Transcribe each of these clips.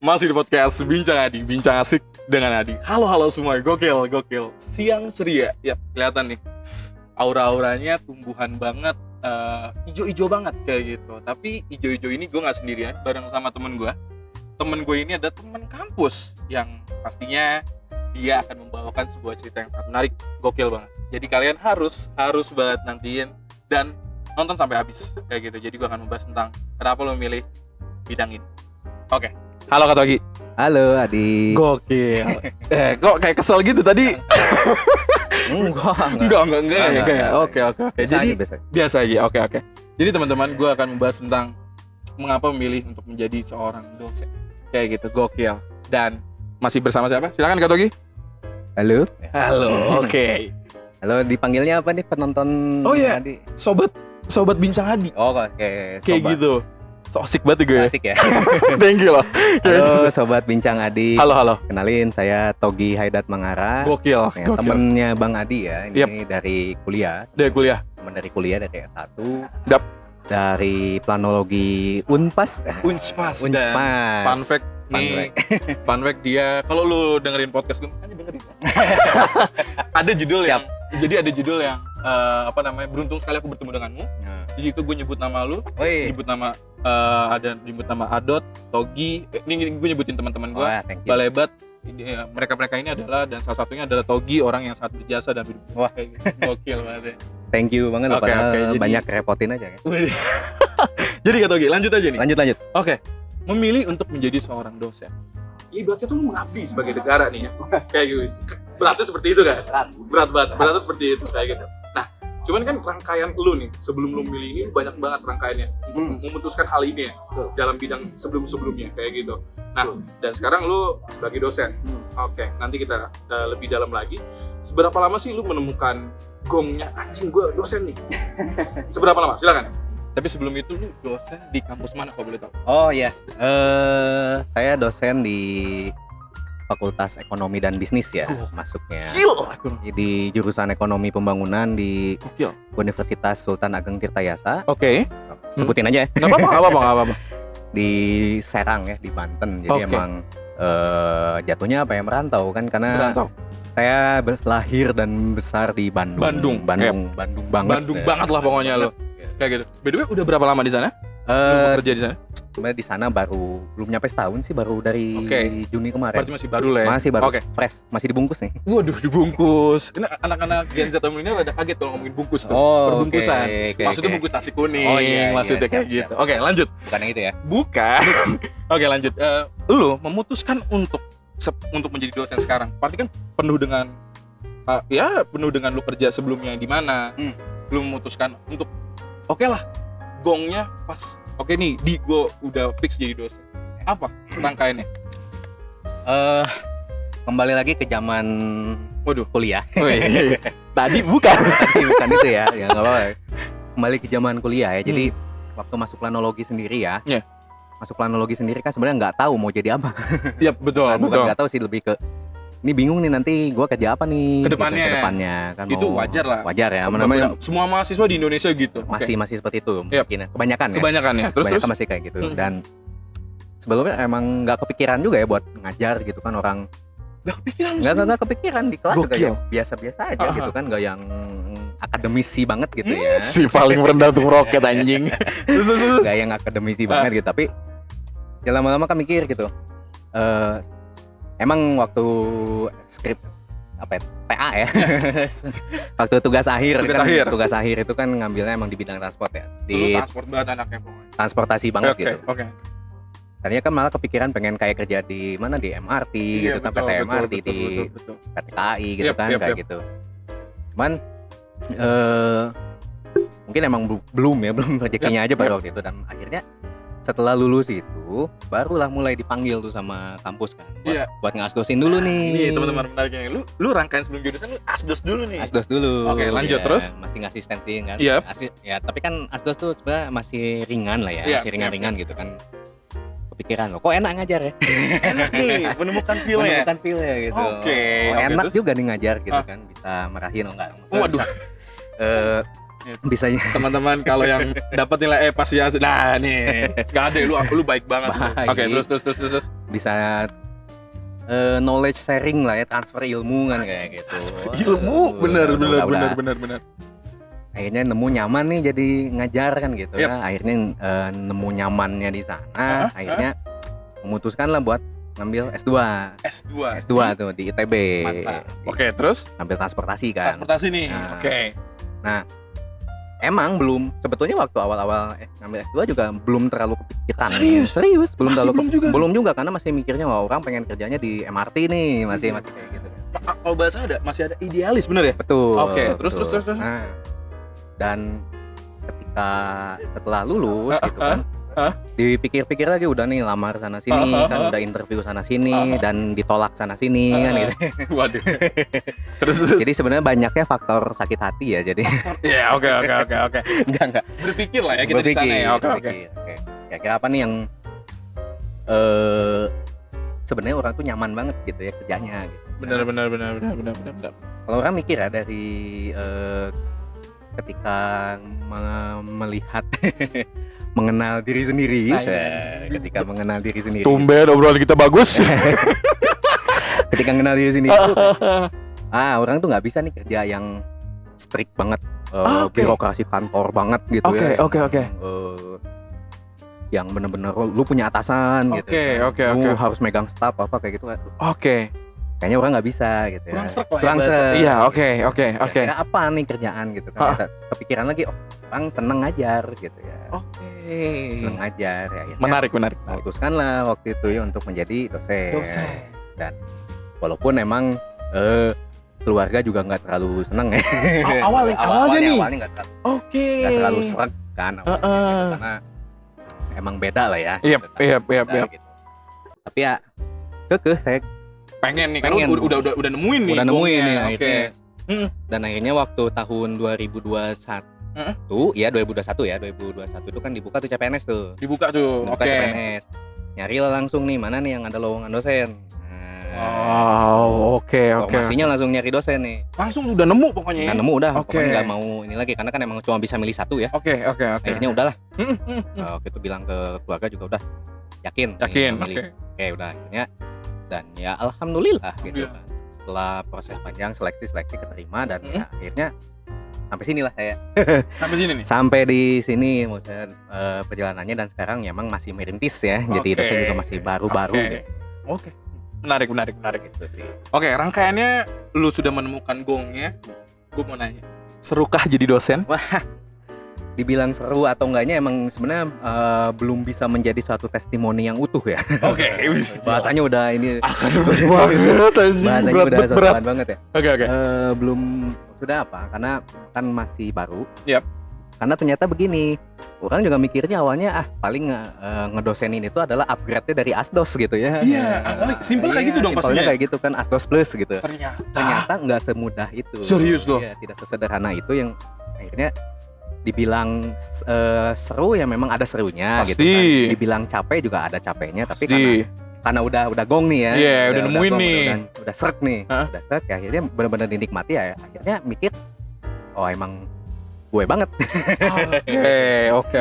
Masih di podcast Bincang Adi, Bincang Asik dengan Adi. Halo semua, gokil. Siang ceria, ya kelihatan nih. Aura-auranya tumbuhan banget, ijo-ijo banget kayak gitu. Tapi ijo-ijo ini gue gak sendirian, bareng sama temen gue. Temen gue ini ada temen kampus yang pastinya dia akan membawakan sebuah cerita yang sangat menarik, gokil banget. Jadi kalian harus banget nantiin dan nonton sampai habis kayak gitu. Jadi gue akan membahas tentang kenapa lo memilih bidang ini. Oke. Halo Kak Togi. Halo Adi. Gokil. Kok kayak kesel gitu tadi? Enggak ya. Oke. Jadi biasa aja. Oke. Jadi teman-teman, gue akan membahas tentang mengapa memilih untuk menjadi seorang dosen. Kayak gitu, gokil. Dan masih bersama siapa? Silakan Kak Togi. Halo. Oke. Halo, dipanggilnya apa nih penonton? Oh iya. Adi? Sobat Bincang Adi. Oh, oke. Kayak gitu. So asik banget gue. Asik ya. Thank you loh. Halo sobat Bincang Adi. Halo. Kenalin, saya Togi Haidat Mangara. Gokil. Temennya Bang Adi ya. Ini dari kuliah. Dari kuliah. Teman dari kuliah dari S1. Dap. Dari planologi Unpas. Unpas. Unpas. Fun fact dia, kalau lu dengerin podcast gue, kan dengerin. Ada judul Siap. Ada judul yang beruntung sekali aku bertemu denganmu. Di situ gue nyebut nama lu, nyebut nama Adot, Togi. Ini gue nyebutin teman-teman gue. Balebat. Mereka ini adalah, dan salah satunya adalah Togi, orang yang sangat berjasa dan hidup. Wah, kayak gitu. Gokil banget. Thank you banget loh, padahal banyak repotin aja kan. Jadi Kak Togi, lanjut aja nih. Lanjut. Oke. Memilih untuk menjadi seorang dosen. Ibaratnya tuh mengabdi sebagai negara nih ya. Kayak gitu. Beratnya seperti itu kan? Berat banget. Beratnya seperti itu kayak gitu. Nah, cuman kan rangkaian lu nih, sebelum lu milih ini banyak banget rangkaiannya untuk memutuskan hal ini ya, dalam bidang sebelum-sebelumnya kayak gitu. Nah, dan sekarang lu sebagai dosen. Oke, nanti kita lebih dalam lagi. Seberapa lama sih lu menemukan gongnya, anjing gue dosen nih? Seberapa lama? Silakan. Tapi sebelum itu lu dosen di kampus mana kalau boleh tahu? Oh iya, saya dosen di Fakultas Ekonomi dan Bisnis ya, masuknya. Di jurusan Ekonomi Pembangunan di Universitas Sultan Ageng Tirtayasa. Oke. Sebutin aja ya. Nggak apa-apa. Di Serang ya, di Banten. Jadi emang jatuhnya apa ya, merantau kan, karena saya lahir dan besar di Bandung. Bandung banget lah pokoknya lo. Kayak gitu. By the way, udah berapa lama di sana? Lu kerja di sana? Sebenarnya di sana baru belum nyampe setahun sih, baru dari Juni kemarin. Berarti masih baru lah ya? Masih baru, fresh, masih dibungkus nih. Waduh, dibungkus. Ini anak-anak Gen Z milenial ada kaget kalau ngomongin bungkus tuh. Perbungkusan. Maksudnya bungkus nasi kuning, maksudnya kayak gitu. Oke, lanjut. Bukan yang itu ya? Bukan. Oke, lanjut. Lu memutuskan untuk menjadi dosen sekarang. Berarti kan penuh dengan lu kerja sebelumnya di mana. Lu memutuskan untuk oke lah, gongnya pas. Oke nih, gue udah fix jadi dosen. Apa rangkaiannya? Kembali lagi ke zaman kuliah. Tadi bukan itu ya. Ya nggak apa-apa. Kembali ke zaman kuliah ya. Jadi waktu masuk planologi sendiri ya. Masuk planologi sendiri kan sebenarnya nggak tahu mau jadi apa. Iya betul. Bukan nggak tahu sih, lebih ke ini bingung nih nanti gue kerja apa nih kedepannya kan. Itu wajar lah. Wajar ya. Namanya semua mahasiswa di Indonesia gitu. Masih seperti itu mungkin. Kebanyakan ya. Terus masih kayak gitu. Dan sebelumnya emang nggak kepikiran juga ya buat ngajar gitu kan, orang nggak kepikiran di kelas juga ya biasa-biasa aja gitu kan, nggak yang akademisi banget gitu ya. Si paling rendah tuh roket anjing. Nggak yang akademisi banget gitu, tapi ya lama-lama kan mikir gitu. Emang waktu skrip PA ya. Waktu tugas akhir itu kan ngambilnya emang di bidang transport ya. Di transport banget anaknya pokoknya. Transportasi banget gitu. Oke. Tadinya kan malah kepikiran pengen kayak kerja di mana, di MRT gitu kan, PT MRT di PT KAI gitu kan, kayak gitu. Cuman mungkin emang belum rezekinya aja pada waktu itu, dan akhirnya setelah lulus itu barulah mulai dipanggil tuh sama kampus kan buat ngasdosin dulu nih. Nih teman-teman menariknya, lu rangkaian sebelum jurusan lu asdos dulu nih. Asdos dulu. Oke, lanjut terus. Masih ngasistensi kan. Ya, tapi kan asdos tuh sebenarnya masih ringan lah ya, masih ringan-ringan gitu kan. Kepikiran loh, kok enak ngajar ya. Enak nih, menemukan feel-nya gitu. Oke, enak terus juga nih ngajar gitu kan, bisa marahin enggak. Waduh. Bisanya teman-teman kalau yang dapat nilai pas ya, nah nih nggak ada, lu baik banget. Oke, terus bisa knowledge sharing lah ya, transfer ilmu kan kayak gitu. Ilmu bener. Akhirnya nemu nyaman nih jadi ngajar kan gitu ya. Akhirnya nemu nyamannya di sana. Akhirnya memutuskan lah buat ngambil S2 tuh di ITB. Mantap. Oke, terus ngambil transportasi kan. Transportasi nih. Oke. Nah, emang belum, sebetulnya waktu awal-awal ngambil S2 juga belum terlalu kepikiran. Serius belum juga karena masih mikirnya wah orang pengen kerjanya di MRT nih, masih kayak gitu. Kalau bahasa masih ada idealis bener ya? Betul. Oke, terus. Nah, dan ketika setelah lulus gitu kan, dipikir-pikir lagi udah nih lamar sana sini kan, udah interview sana sini dan ditolak sana sini kan gitu. Waduh. Terus. Jadi sebenarnya banyaknya faktor sakit hati ya, jadi. Ya, oke. Enggak. Berpikir lah ya kita di sana ya. Oke. Kira-kira apa nih yang sebenarnya orang tuh nyaman banget gitu ya kerjanya gitu. Benar. Kalau orang mikir ya dari ketika melihat mengenal diri sendiri, ketika mengenal diri sendiri. Tumben obrolan kita bagus. Ketika mengenal diri sendiri tuh, orang tuh nggak bisa nih kerja yang strict banget, birokrasi kantor banget gitu ya. Oke. Yang bener-bener lu punya atasan gitu. Oke. Lu harus megang staff apa kayak gitu. Oke. Kayaknya orang nggak bisa gitu ya. Kurang serk. Iya, oke. Kira apa nih kerjaan gitu kan. Kepikiran lagi, orang seneng ngajar gitu ya. Oke. Seneng ngajar ya. Menarik. Memutuskanlah waktu itu ya untuk menjadi dosen. Dan walaupun emang keluarga juga nggak terlalu seneng ya. Awalnya nggak terlalu. Nggak terlalu serg kan awalnya gitu, karena emang beda lah ya. Iya. Gitu. Tapi ya saya pengen nih kan udah nemuin nih. Udah nemuin nih akhirnya. Dan akhirnya waktu tahun 2021 itu kan dibuka tuh CPNS tuh. CPNS. Nyari lah langsung nih mana nih yang ada lowongan dosen. Oke. Informasinya langsung nyari dosen nih. Langsung udah nemu pokoknya. Udah nemu pokoknya nggak mau ini lagi karena kan emang cuma bisa milih satu ya. Oke. Akhirnya udahlah. Waktu itu bilang ke keluarga juga udah yakin. Oke, udah akhirnya. Dan ya alhamdulillah gitu kan. Setelah proses panjang seleksi keterima dan ya akhirnya sampai sinilah saya. Sampai sini nih. Sampai di sini maksudnya perjalanannya, dan sekarang ya emang masih merintis ya. Jadi dosen juga masih baru-baru gitu. Oke. Menarik itu sih. Oke, rangkaiannya lu sudah menemukan gongnya. Gue mau nanya, serukah jadi dosen? Wah, dibilang seru atau enggaknya emang sebenarnya belum bisa menjadi suatu testimoni yang utuh ya. Oke. Bahasanya udah ini. Bahasanya udah sosokan banget ya. Oke. Belum sudah apa? Karena kan masih baru. Yap. Karena ternyata begini, orang juga mikirnya awalnya paling ngedosenin itu adalah upgrade-nya dari Asdos gitu ya. Iya, simpel kayak gitu dong pastinya. Kayak gitu kan, Asdos Plus gitu. Ternyata nggak semudah itu. Serius loh. Iya, tidak sesederhana itu yang akhirnya dibilang seru ya memang ada serunya. Pasti. Gitu kan. Dibilang capek juga ada capeknya, tapi karena udah gong nih ya. Iya, udah nemuin nih. Udah serk nih. Udah serk ya, akhirnya benar-benar dinikmati ya. Akhirnya mikir, oh emang gue banget. Oke.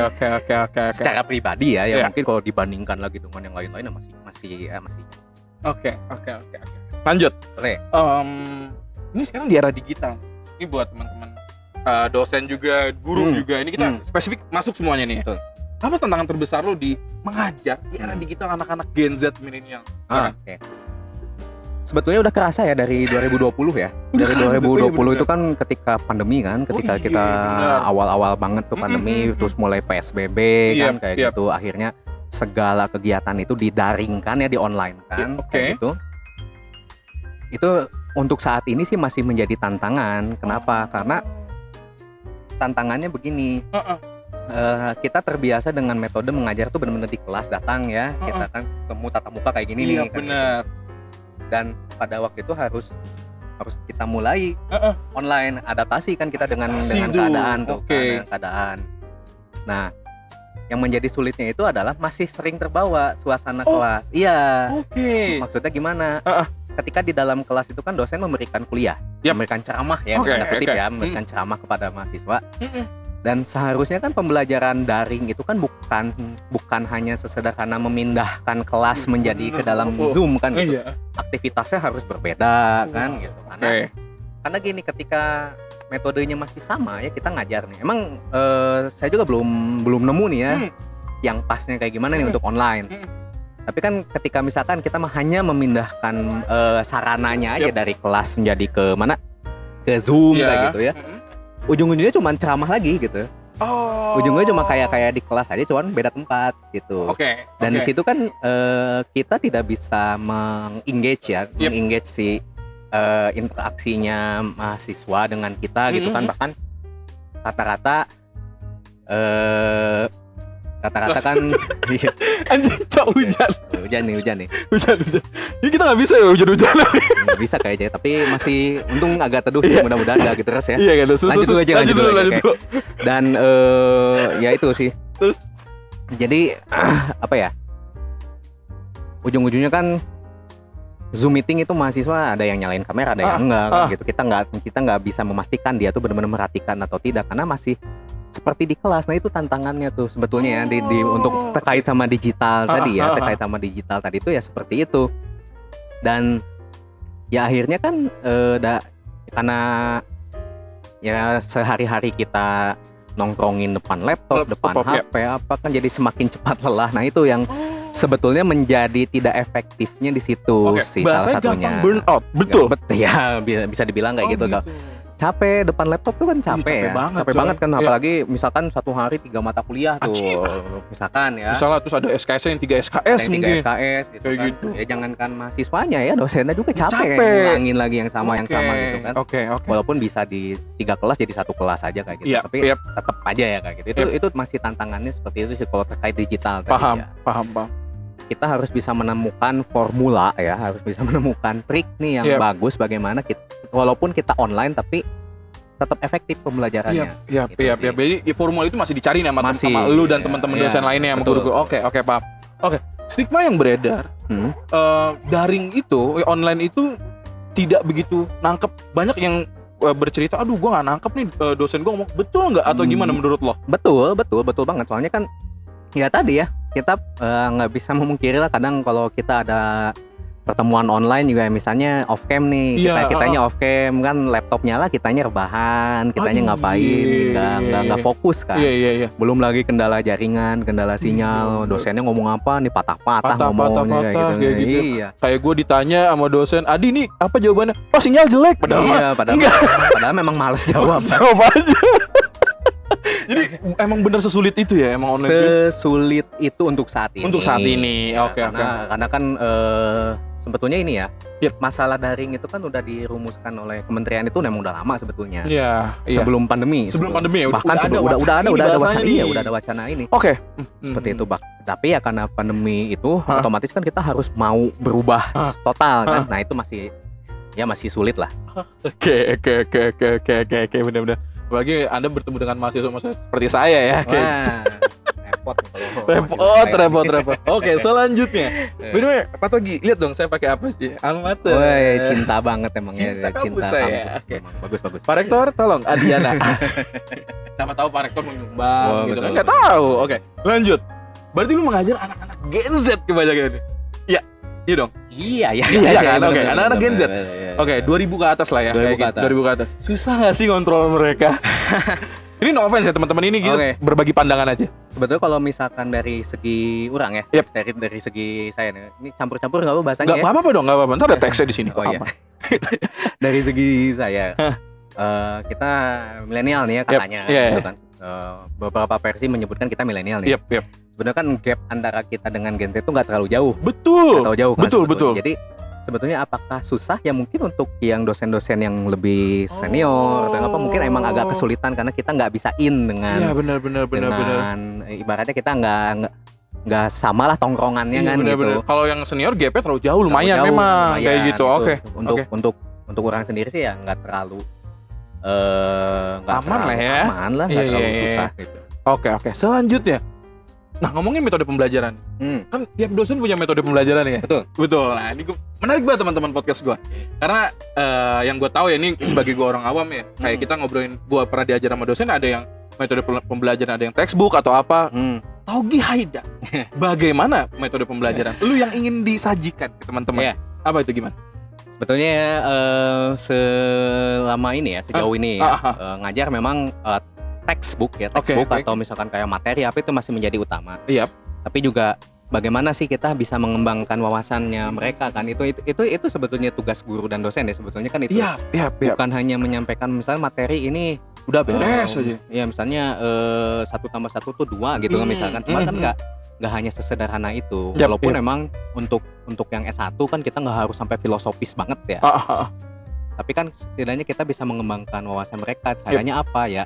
Secara pribadi ya, mungkin kalau dibandingkan lagi dengan yang lain-lain masih. Oke. Lanjut. Ini sekarang di era digital. Ini buat teman-teman dosen juga, guru juga. Ini kita spesifik masuk semuanya nih. Betul. Apa tantangan terbesar lo di mengajar di era digital anak-anak Gen Z milenial? Oke. Sebetulnya udah kerasa ya dari 2020 ya. Dari 2020 itu kan ketika pandemi kan, ketika kita awal-awal banget tuh pandemi, terus mulai PSBB kan kayak gitu. Akhirnya segala kegiatan itu didaringkan ya, di online kan, kayak gitu. Itu untuk saat ini sih masih menjadi tantangan. Kenapa? Karena tantangannya begini. Kita terbiasa dengan metode mengajar tuh benar-benar di kelas datang ya. Kita kan ketemu tatap muka kayak gini nih. Kan benar. Gitu. Dan pada waktu itu harus kita mulai online, adaptasi kan kita dengan keadaan tuh, keadaan. Nah, yang menjadi sulitnya itu adalah masih sering terbawa suasana kelas. Iya. Maksudnya gimana? Ketika di dalam kelas itu kan dosen memberikan kuliah, memberikan ceramah ya, memberikan ceramah kepada mahasiswa. Dan seharusnya kan pembelajaran daring itu kan bukan hanya sesederhana memindahkan kelas menjadi ke dalam Zoom kan gitu. Aktivitasnya harus berbeda kan gitu. Karena gini, ketika metodenya masih sama ya kita ngajar nih. Emang saya juga belum nemu nih ya yang pasnya kayak gimana nih untuk online. Tapi kan ketika misalkan kita hanya memindahkan sarananya aja dari kelas menjadi ke mana? Ke Zoom kayak gitu ya. Ujung-ujungnya cuma ceramah lagi gitu. Ujungnya cuma kayak di kelas aja, cuman beda tempat gitu. Dan di situ kan kita tidak bisa mengengage ya, mengengage si interaksinya mahasiswa dengan kita gitu kan. Bahkan rata-rata kan anjing, cok, hujan nih. Ini kita nggak bisa ya hujan-hujan. Nggak bisa kayaknya, tapi masih untung agak teduh ya, mudah-mudahan nggak gitu terus ya. Iya kan, lanjut dulu. Dan ya itu sih. Jadi apa ya? Ujung-ujungnya kan Zoom meeting itu mahasiswa ada yang nyalain kamera, ada yang enggak gitu. Kita nggak bisa memastikan dia tuh benar-benar merhatikan atau tidak, karena masih seperti di kelas. Nah itu tantangannya tuh sebetulnya ya untuk terkait sama digital tadi ya, terkait sama digital tadi itu ya seperti itu. Dan ya akhirnya kan karena ya sehari-hari kita nongkrongin depan laptop, depan HP apa kan jadi semakin cepat lelah. Nah itu yang sebetulnya menjadi tidak efektifnya di situ sih salah satunya. Gampang burn out, betul. Ya bisa dibilang kayak gitu. Capek depan laptop tuh kan capek banget kan, apalagi misalkan satu hari 3 mata kuliah tuh. Misalkan terus ada SKS yang 3 SKS mungkin. 3 SKS gitu kan. Gitu. Ya jangankan mahasiswanya ya, dosennya juga capek. Ngulangin lagi yang sama gitu kan. Walaupun bisa di 3 kelas jadi 1 kelas aja kayak gitu. Tapi tetap aja ya kayak gitu. Itu masih tantangannya seperti itu sih kalau terkait digital tadi ya. Paham. Kita harus bisa menemukan formula ya, harus bisa menemukan trik nih yang bagus bagaimana kita, walaupun kita online tapi tetap efektif pembelajarannya. Jadi formula itu masih dicari nih sama lu dan teman-teman dosen lainnya sama guru-guru. Oke, paham. Stigma yang beredar daring itu, online itu tidak begitu nangkep. Banyak yang bercerita, aduh gua nggak nangkep nih dosen gua ngomong, betul nggak atau gimana menurut lo? Betul banget. Soalnya kan ya tadi ya, kita nggak bisa memungkiri lah, kadang kalau kita ada pertemuan online juga misalnya off cam nih, kitanya off cam kan, laptop nyala, kitanya rebahan, kitanya ngapain, nggak fokus kan. Belum lagi kendala jaringan, kendala sinyal, dosennya ngomong apa nih, patah-patah ngomongnya kayak gitu. Kayak gue ditanya sama dosen, Adi nih apa jawabannya? Oh sinyal jelek, padahal memang males jawab. Jawab aja. Jadi emang bener sesulit itu ya emang online? Sesulit itu untuk saat ini. Karena kan sebetulnya ini ya, masalah daring itu kan udah dirumuskan oleh kementerian itu memang udah lama sebetulnya. Sebelum pandemi. Bahkan udah ada wacana ini. Seperti itu, tapi ya karena pandemi itu otomatis kan kita harus mau berubah total kan. Nah, itu masih sulit lah. Oke, benar-benar. Apalagi Anda bertemu dengan mahasiswa seperti saya ya. Repot. Oke, selanjutnya. By the way, Pak Togi, lihat dong saya pakai apa sih? Almater. Woi, cinta banget emang cinta ya. Cinta kampus. Bagus. Pak Rektor, tolong Adiana. Siapa tahu Pak Rektor menyumbang gitu kan. Enggak tahu. Oke, lanjut. Berarti lu mengajar anak-anak Gen Z kebanyakan ini. Iya dong. Iya kan. Oke, anak-anak Gen Z. Oke, 2000 ke atas lah ya. 2000 ke atas. Susah gak sih ngontrol mereka? Ini no offense ya teman-teman, ini kita berbagi pandangan aja. Sebetulnya kalau misalkan dari segi orang ya, dari segi saya nih, ini campur-campur nggak apa bahasanya? Nggak apa-apa dong, nggak apa-apa. Ntar ada teksnya di sini. Dari segi saya, kita milenial nih ya katanya, gitu kan. Beberapa versi menyebutkan kita milenial nih. Sebenarnya kan gap antara kita dengan Gen Z itu nggak terlalu jauh. Betul. Betul. Jadi sebetulnya apakah susah ya, mungkin untuk yang dosen-dosen yang lebih senior atau apa mungkin emang agak kesulitan karena kita nggak bisa dengan benar. Ibaratnya kita nggak sama lah tongkrongannya kan gitu. Kalau yang senior gapnya terlalu jauh, lumayan memang kayak gitu. Untuk orang sendiri sih ya nggak terlalu aman lah, nggak terlalu susah gitu. Oke. Selanjutnya, nah ngomongin metode pembelajaran, kan tiap dosen punya metode pembelajaran ya. Betul. Nah ini menarik banget teman-teman podcast gue, karena yang gue tahu ya ini sebagai gue orang awam ya, kayak kita ngobrolin, gue pernah diajar sama dosen, ada yang metode pembelajaran ada yang textbook atau apa. Taugi Haida, bagaimana metode pembelajaran lu yang ingin disajikan ke teman-teman? Apa itu, gimana? Sebetulnya selama ini ya, sejauh ini ya, ngajar memang textbook atau misalkan kayak materi apa itu masih menjadi utama. Tapi juga bagaimana sih kita bisa mengembangkan wawasannya mereka kan, itu sebetulnya tugas guru dan dosen ya sebetulnya kan itu. Bukan hanya menyampaikan misalnya materi ini udah beres aja. Ya misalnya 1 + 1 tuh 2 gitu kan misalkan. Cuma kan nggak hanya sesederhana itu. Walaupun emang untuk yang S1 kan kita nggak harus sampai filosofis banget ya. Tapi kan setidaknya kita bisa mengembangkan wawasan mereka. Caranya apa ya?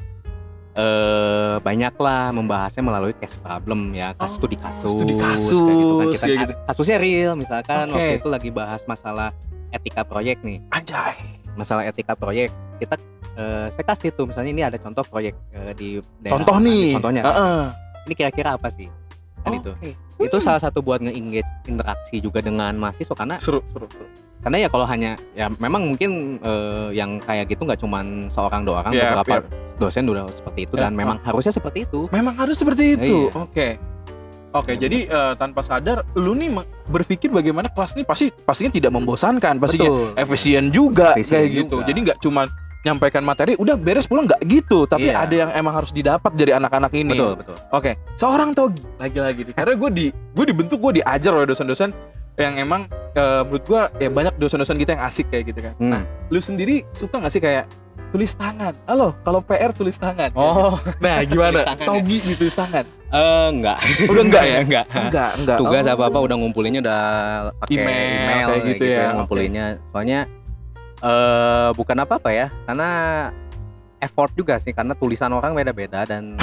Banyaklah membahasnya melalui case problem ya, studi kasus kayak gitu kan. Kita gitu. Kasusnya real misalkan waktu itu lagi bahas masalah etika proyek nih. Anjay. Masalah etika proyek. Kita saya kasih tuh misalnya ini ada contoh proyek di daerah. Contoh nih. Contohnya. Ini kira-kira apa sih? Kan itu salah satu buat nge-engage interaksi juga dengan mahasiswa karena seru. Karena ya kalau hanya ya memang mungkin yang kayak gitu nggak cuman seorang dua orang, beberapa dosen udah seperti itu dan memang harusnya seperti itu. Memang harus seperti itu. Oke, jadi tanpa sadar lu nih berpikir bagaimana kelas ini pastinya tidak membosankan, pastinya efisien juga kayak gitu. Jadi nggak cuma nyampaikan materi udah beres pulang, nggak gitu, tapi ada yang emang harus didapat dari anak-anak ini. Betul. Oke, seorang Togi lagi-lagi nih, karena gue dibentuk, gue diajar oleh dosen-dosen yang emang menurut gue ya banyak dosen-dosen kita yang asik kayak gitu kan. Nah, lu sendiri suka nggak sih kayak tulis tangan? Halo, kalau PR tulis tangan. Nah gimana? Togi tulis tangan? Enggak. Udah enggak ya? Enggak. Tugas apa-apa udah ngumpulinnya udah pakai email kayak gitu ya. Ngumpulinnya. Soalnya bukan apa-apa ya, karena effort juga sih, karena tulisan orang beda-beda dan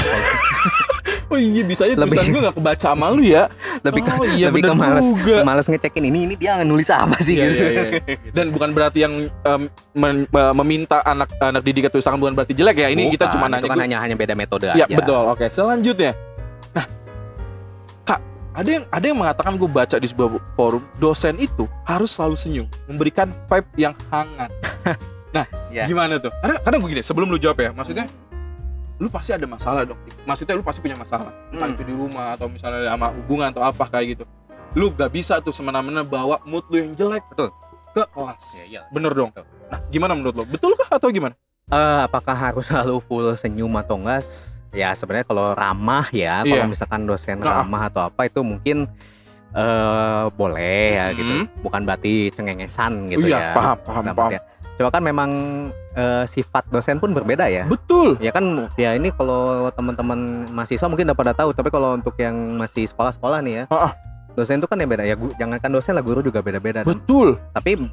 oh iya, bisa aja tulisan gue gak kebaca sama lu ya. Lebih ke males ngecekin ini dia nulis apa sih gitu. Dan bukan berarti yang meminta anak didik tulis tangan bukan berarti jelek ya. Ini bukan, kita cuma nanya. Itu kan hanya beda metode aja. Ya betul. Oke, selanjutnya. Nah, Kak, ada yang mengatakan, gue baca di sebuah forum, dosen itu harus selalu senyum, memberikan vibe yang hangat. Nah, gimana tuh? Karena begini, sebelum lu jawab ya, maksudnya lu pasti ada masalah dong. Maksudnya lu pasti punya masalah, entah itu di rumah atau misalnya sama hubungan atau apa kayak gitu. Lu gak bisa tuh semena-mena bawa mood lu yang jelek ke kelas. Bener dong. Nah, gimana menurut lu? Betul kah atau gimana? Apakah harus selalu full senyum atau enggak? Ya sebenarnya kalau ramah ya, kalau misalkan dosen ramah atau apa itu mungkin boleh ya gitu. Bukan berarti cengengesan gitu ya. Paham. Ya. Cuma kan memang sifat dosen pun berbeda ya. Betul. Ya kan, ya ini kalau teman-teman mahasiswa mungkin udah pada tahu, tapi kalau untuk yang masih sekolah-sekolah nih ya, dosen itu kan ya beda ya. Jangankan dosen lah, guru juga beda-beda. Betul. Tapi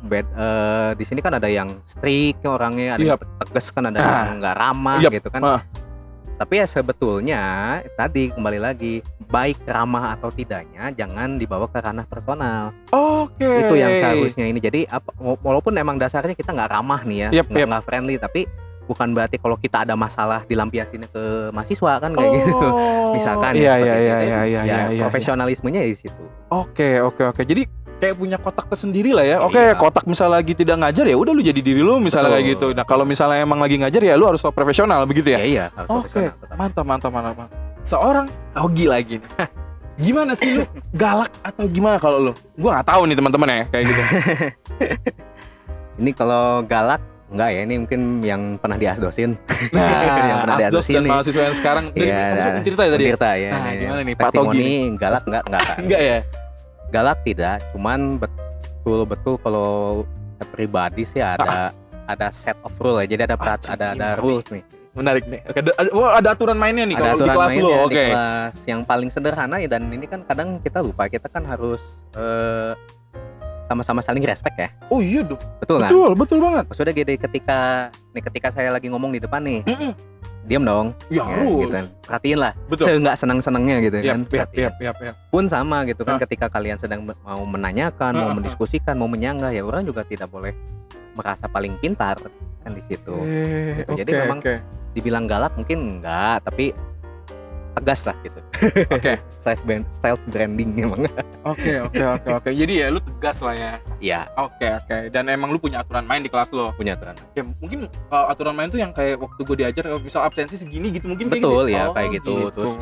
di sini kan ada yang strict orangnya, ada yang tegas kan, ada yang nggak ramah gitu kan. Tapi ya sebetulnya tadi kembali lagi, baik ramah atau tidaknya jangan dibawa ke ranah personal. Itu yang seharusnya ini. Jadi walaupun emang dasarnya kita nggak ramah nih ya, nggak friendly, tapi bukan berarti kalau kita ada masalah dilampiasinnya ke mahasiswa kan kayak gitu. Misalkan profesionalismenya di situ. Oke. Jadi kayak punya kotak tersendiri lah ya. Kotak misalnya lagi tidak ngajar ya udah lu jadi diri lu misalnya kayak gitu. Nah, kalau misalnya emang lagi ngajar ya lu harus profesional begitu ya. Iya, harus profesional. Mantap. Seorang Togi lagi nih. Gimana sih lu? Galak atau gimana kalau lu? Gua enggak tahu nih teman-teman ya kayak gitu. Ini kalau galak enggak ya, ini mungkin yang pernah diasdosin. Nah, yang pernah diasdosin dan mahasiswa yang sekarang dari cerita ya tadi. Nah, gimana nih Pak Togi? Ini galak enggak? Enggak ya? Galak tidak, cuman betul kalau saya pribadi sih ada set of rule ya. Jadi ada rules nih. Menarik nih. Ada aturan mainnya nih kalau di kelas lu. Di kelas yang paling sederhana ya, dan ini kan kadang kita lupa, kita kan harus sama-sama saling respect ya. Oh iya dong. Betul kan? Betul banget. Maksudnya gini, ketika saya lagi ngomong di depan nih, diam dong. Ya harus. Gitu. Perhatiin lah. Seenggak senang-senangnya gitu kan. Pun sama gitu kan, ketika kalian sedang mau menanyakan, mau mendiskusikan, mau menyanggah, ya orang juga tidak boleh merasa paling pintar kan di situ. Gitu. Jadi memang dibilang galak mungkin enggak, tapi tegas lah gitu. Oke. Self branding emang. Oke. Jadi ya lu tegas lah ya. Iya. Oke. Dan emang lu punya aturan main di kelas lo. Punya aturan. Ya mungkin aturan main tuh yang kayak waktu gue diajar, misal absensi segini gitu mungkin. Betul kayak gitu. Ya kayak gitu. Terus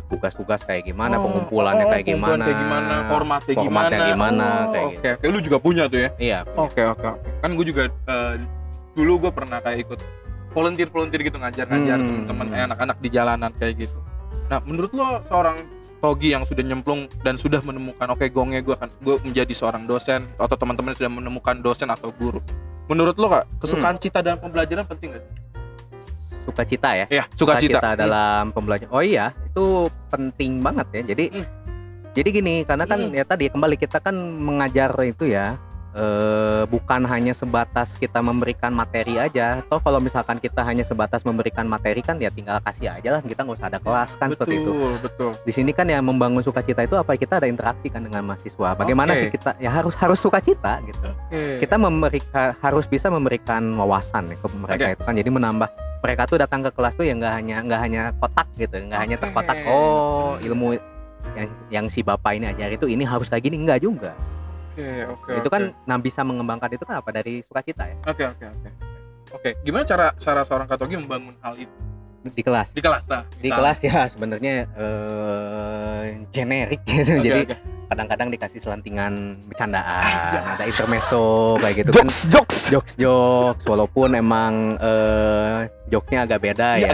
tugas-tugas kayak gimana, pengumpulannya kayak gimana, formatnya gimana kayak gitu. Oke, lu juga punya tuh ya? Iya. Oke. Kan gue juga dulu gue pernah kayak ikut volunteer gitu ngajar teman-teman anak-anak di jalanan kayak gitu. Nah, menurut lo seorang Togi yang sudah nyemplung dan sudah menemukan gongnya gue menjadi seorang dosen atau teman-teman sudah menemukan dosen atau guru. Menurut lo Kak, kesukaan cita dalam pembelajaran penting nggak sih? Sukacita ya? Iya, sukacita dalam pembelajaran. Oh iya, itu penting banget ya. Jadi gini, karena kan ya tadi kembali kita kan mengajar itu ya, bukan hanya sebatas kita memberikan materi aja. Toh kalau misalkan kita hanya sebatas memberikan materi kan ya tinggal kasih aja lah, kita nggak usah ada kelas kan. Seperti itu. Betul. Di sini kan ya membangun sukacita itu apa, kita ada interaksi kan dengan mahasiswa. Bagaimana sih kita ya harus sukacita gitu. Kita harus bisa memberikan wawasan ya ke mereka itu kan. Jadi menambah mereka tuh datang ke kelas tuh ya nggak hanya kotak gitu, nggak hanya terkotak. Ilmu yang si bapak ini ajar ini harus kayak gini, enggak juga. Itu kan bisa mengembangkan itu kan apa dari sukacita ya. Oke. Gimana cara seorang Katogi membangun hal itu di kelas? Di kelas ya sebenarnya generik gitu. Jadi kadang-kadang dikasih selentingan bercandaan, ada intermezzo kayak gitu. Jokes walaupun emang jokesnya agak beda ya.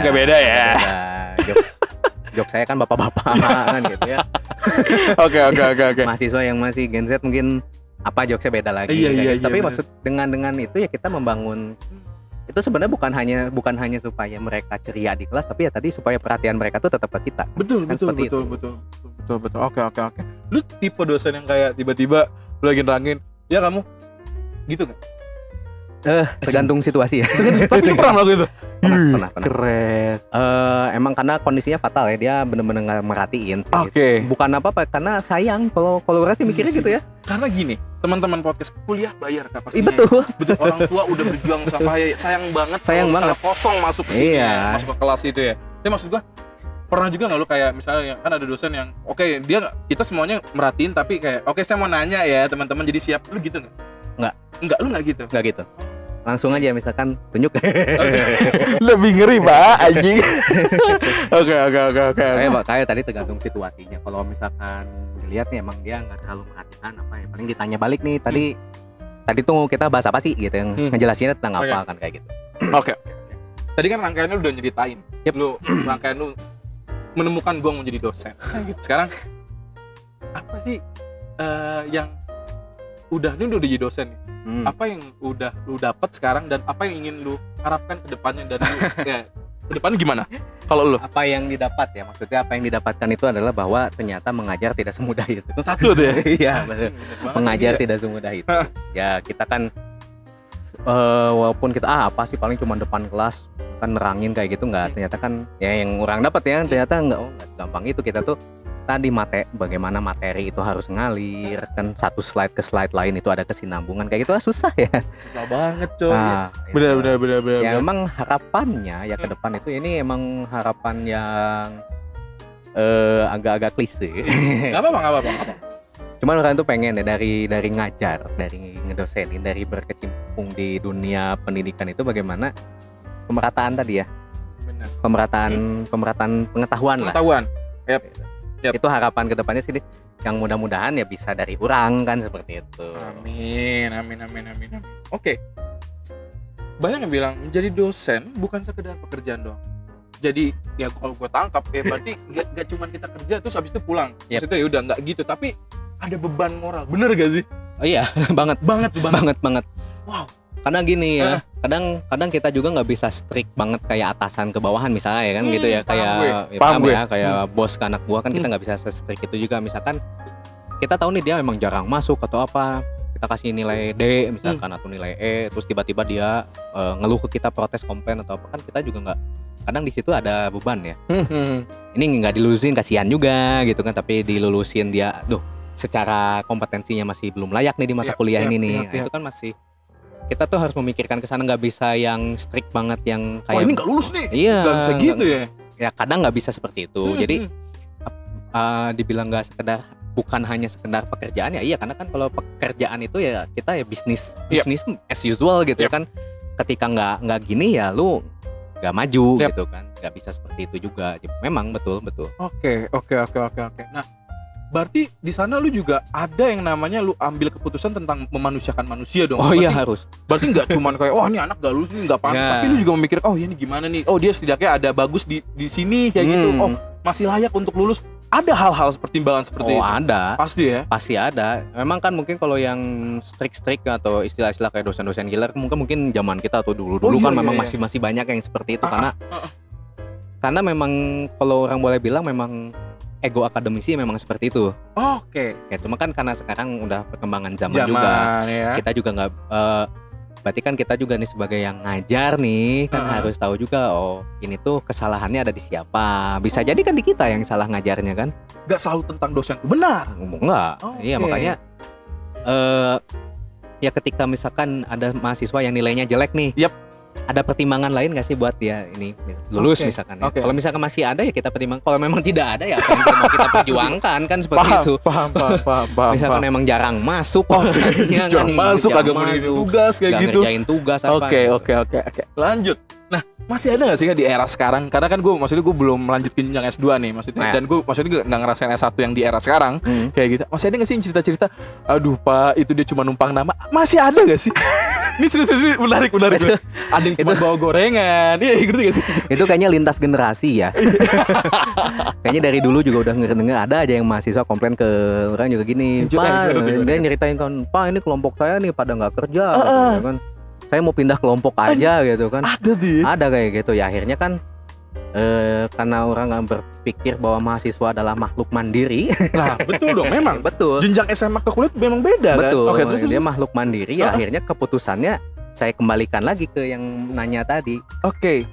Jok saya kan bapak-bapak kan gitu ya. Oke. Mahasiswa yang masih Gen Z mungkin apa jokesnya beda lagi. Iya, tapi maksud dengan itu ya kita membangun itu sebenarnya bukan hanya supaya mereka ceria di kelas, tapi ya tadi supaya perhatian mereka tuh tetap ke kita. Betul. Oke. Lu tipe dosen yang kayak tiba-tiba lu lagi nerangin, ya kamu gitu nggak? Tergantung situasi ya. Tapi lu pernah melakukan itu? Pernah. Keren. Emang karena kondisinya fatal ya, dia bener-bener nggak merhatiin. Oke. Bukan apa-apa, karena sayang. Kalau Rasi mikirnya gitu ya. Karena gini, teman-teman podcast kuliah bayar Kak pastinya. Betul. Orang tua udah berjuang sampai sayang banget. Kosong masuk ke sini, masuk ke kelas itu ya. Tapi maksud gua, pernah juga nggak lu kayak misalnya kan ada dosen yang kita semuanya merhatiin tapi kayak saya mau nanya ya teman-teman, jadi siap. Lu gitu nggak? Nggak, lu nggak gitu? Nggak gitu. Langsung aja misalkan tunjuk. Lebih ngeri Pak anjing. Oke. Kayak tadi tergantung situasinya. Kalau misalkan dilihat nih emang dia nggak terlalu merhatikan apa ya, paling ditanya balik nih tadi tuh kita bahas apa sih gitu, yang ngejelasinnya tentang apa kan kayak gitu. Oke. Tadi kan rangkaiannya lu udah nyeritain. Lu rangkaian lu menemukan gong menjadi dosen. Gitu. Sekarang apa sih yang udah jadi dosen nih? Apa yang udah lu dapat sekarang dan apa yang ingin lu harapkan ke depannya dari lu? Ya, ke depannya gimana? Kalau lu? Apa yang didapat ya? Maksudnya apa yang didapatkan itu adalah bahwa ternyata mengajar tidak semudah itu. Satu tuh ya? Iya, mengajar tidak semudah itu. Ya, kita kan walaupun kita apa sih paling cuma depan kelas kan nerangin kayak gitu, nggak, ternyata kan ya yang orang dapat ya ternyata nggak gampang itu. Kita tuh tadi bagaimana materi itu harus ngalir kan, satu slide ke slide lain itu ada kesinambungan kayak gitu, susah ya. Susah banget coy. Benar. Ya memang harapannya ya ke depan itu, ini emang harapan yang agak-agak klise. Gak apa-apa. Cuman orang tuh pengen ya dari ngajar, dari ngedosenin, dari berkecimpung di dunia pendidikan itu bagaimana pemerataan tadi ya. Benar. Pemerataan pengetahuan lah. Yep. Itu harapan kedepannya sih, yang mudah-mudahan ya bisa dari orang kan, seperti itu. Amin. Oke. Banyak yang bilang menjadi dosen bukan sekedar pekerjaan doang. Jadi ya kalau gue tangkap ya berarti gak cuma kita kerja terus habis itu pulang. Maksudnya ya udah nggak gitu, tapi ada beban moral. Bener gak sih? Oh iya, banget. Wow. Karena gini ya, kadang kita juga nggak bisa strict banget kayak atasan ke bawahan misalnya ya kan, gitu ya, kayak bos ke anak buah kan, kita nggak bisa se-strict itu juga. Misalkan kita tahu nih dia memang jarang masuk atau apa, kita kasih nilai D misalkan atau nilai E, terus tiba-tiba dia ngeluh ke kita, protes, komplain atau apa, kan kita juga nggak, kadang di situ ada beban ya. Ini nggak dilulusin kasihan juga gitu kan, tapi dilulusin dia, secara kompetensinya masih belum layak nih di mata kuliah ini nih. Itu kan masih, kita tuh harus memikirkan ke sana, nggak bisa yang strict banget yang kayak ini nggak lulus nih. Iya. Nggak bisa gitu ya. ya kadang nggak bisa seperti itu. Jadi dibilang nggak sekedar, bukan hanya sekedar pekerjaan ya, iya, karena kan kalau pekerjaan itu ya kita ya bisnis as usual gitu kan. Ketika nggak gini ya lu nggak maju gitu kan, nggak bisa seperti itu juga. Memang betul. Oke. Nah, berarti di sana lu juga ada yang namanya lu ambil keputusan tentang memanusiakan manusia dong. Iya harus. Berarti nggak cuman kayak ini anak gak lulus nih, nggak pantas, tapi lu juga memikir ini gimana nih, dia setidaknya ada bagus di sini kayak gitu, masih layak untuk lulus. Ada hal-hal pertimbangan seperti itu? Ada. Pasti ya? Pasti ada. Memang kan mungkin kalau yang strict atau istilah-istilah kayak dosen-dosen gila mungkin zaman kita atau dulu kan memang masih banyak yang seperti itu. Karena memang kalau orang boleh bilang memang ego akademisi memang seperti itu. Oke. Ya cuma kan karena sekarang udah perkembangan zaman juga. Ya. Kita juga nggak berarti kan kita juga nih sebagai yang ngajar nih kan harus tahu juga ini tuh kesalahannya ada di siapa. Bisa jadi kan di kita yang salah ngajarnya kan. Gak selalu tentang dosen. Benar. Enggak. Iya makanya ya ketika misalkan ada mahasiswa yang nilainya jelek nih. Ada pertimbangan lain nggak sih buat dia ini lulus misalkan ya? Kalau misalkan masih ada ya kita pertimbang. Kalau memang tidak ada ya apa yang mau kita perjuangkan kan seperti itu. Paham. Misalkan memang jarang masuk, jarang masuk, agak mengerjain tugas kayak gitu. Ngerjain tugas apa? Oke. Lanjut. Nah, masih ada nggak sih di era sekarang? Karena kan gue belum melanjutkan jenjang S2 nih maksudnya. Dan gue nggak ngerasain S1 yang di era sekarang kayak gitu. Masih ada nggak sih cerita-cerita? Aduh Pak, itu dia cuma numpang nama. Masih ada nggak sih? Ini serius menarik. Ada yang cuma bawa gorengan. Iya, ngerti gak sih? Itu kayaknya lintas generasi ya. Kayaknya dari dulu juga udah ngedenger ada aja yang mahasiswa komplain ke orang juga gini. Pak, dia nyeritain kan, Pak ini kelompok saya nih pada nggak kerja, gitu kan. Saya mau pindah kelompok aja gitu kan. Ada kayak gitu ya. Akhirnya kan karena orang nggak berpikir bahwa mahasiswa adalah makhluk mandiri. Nah betul dong, memang betul. Jenjang SMA ke kuliah memang beda betul, kan. Terus dia makhluk mandiri ya. Akhirnya keputusannya saya kembalikan lagi ke yang nanya tadi.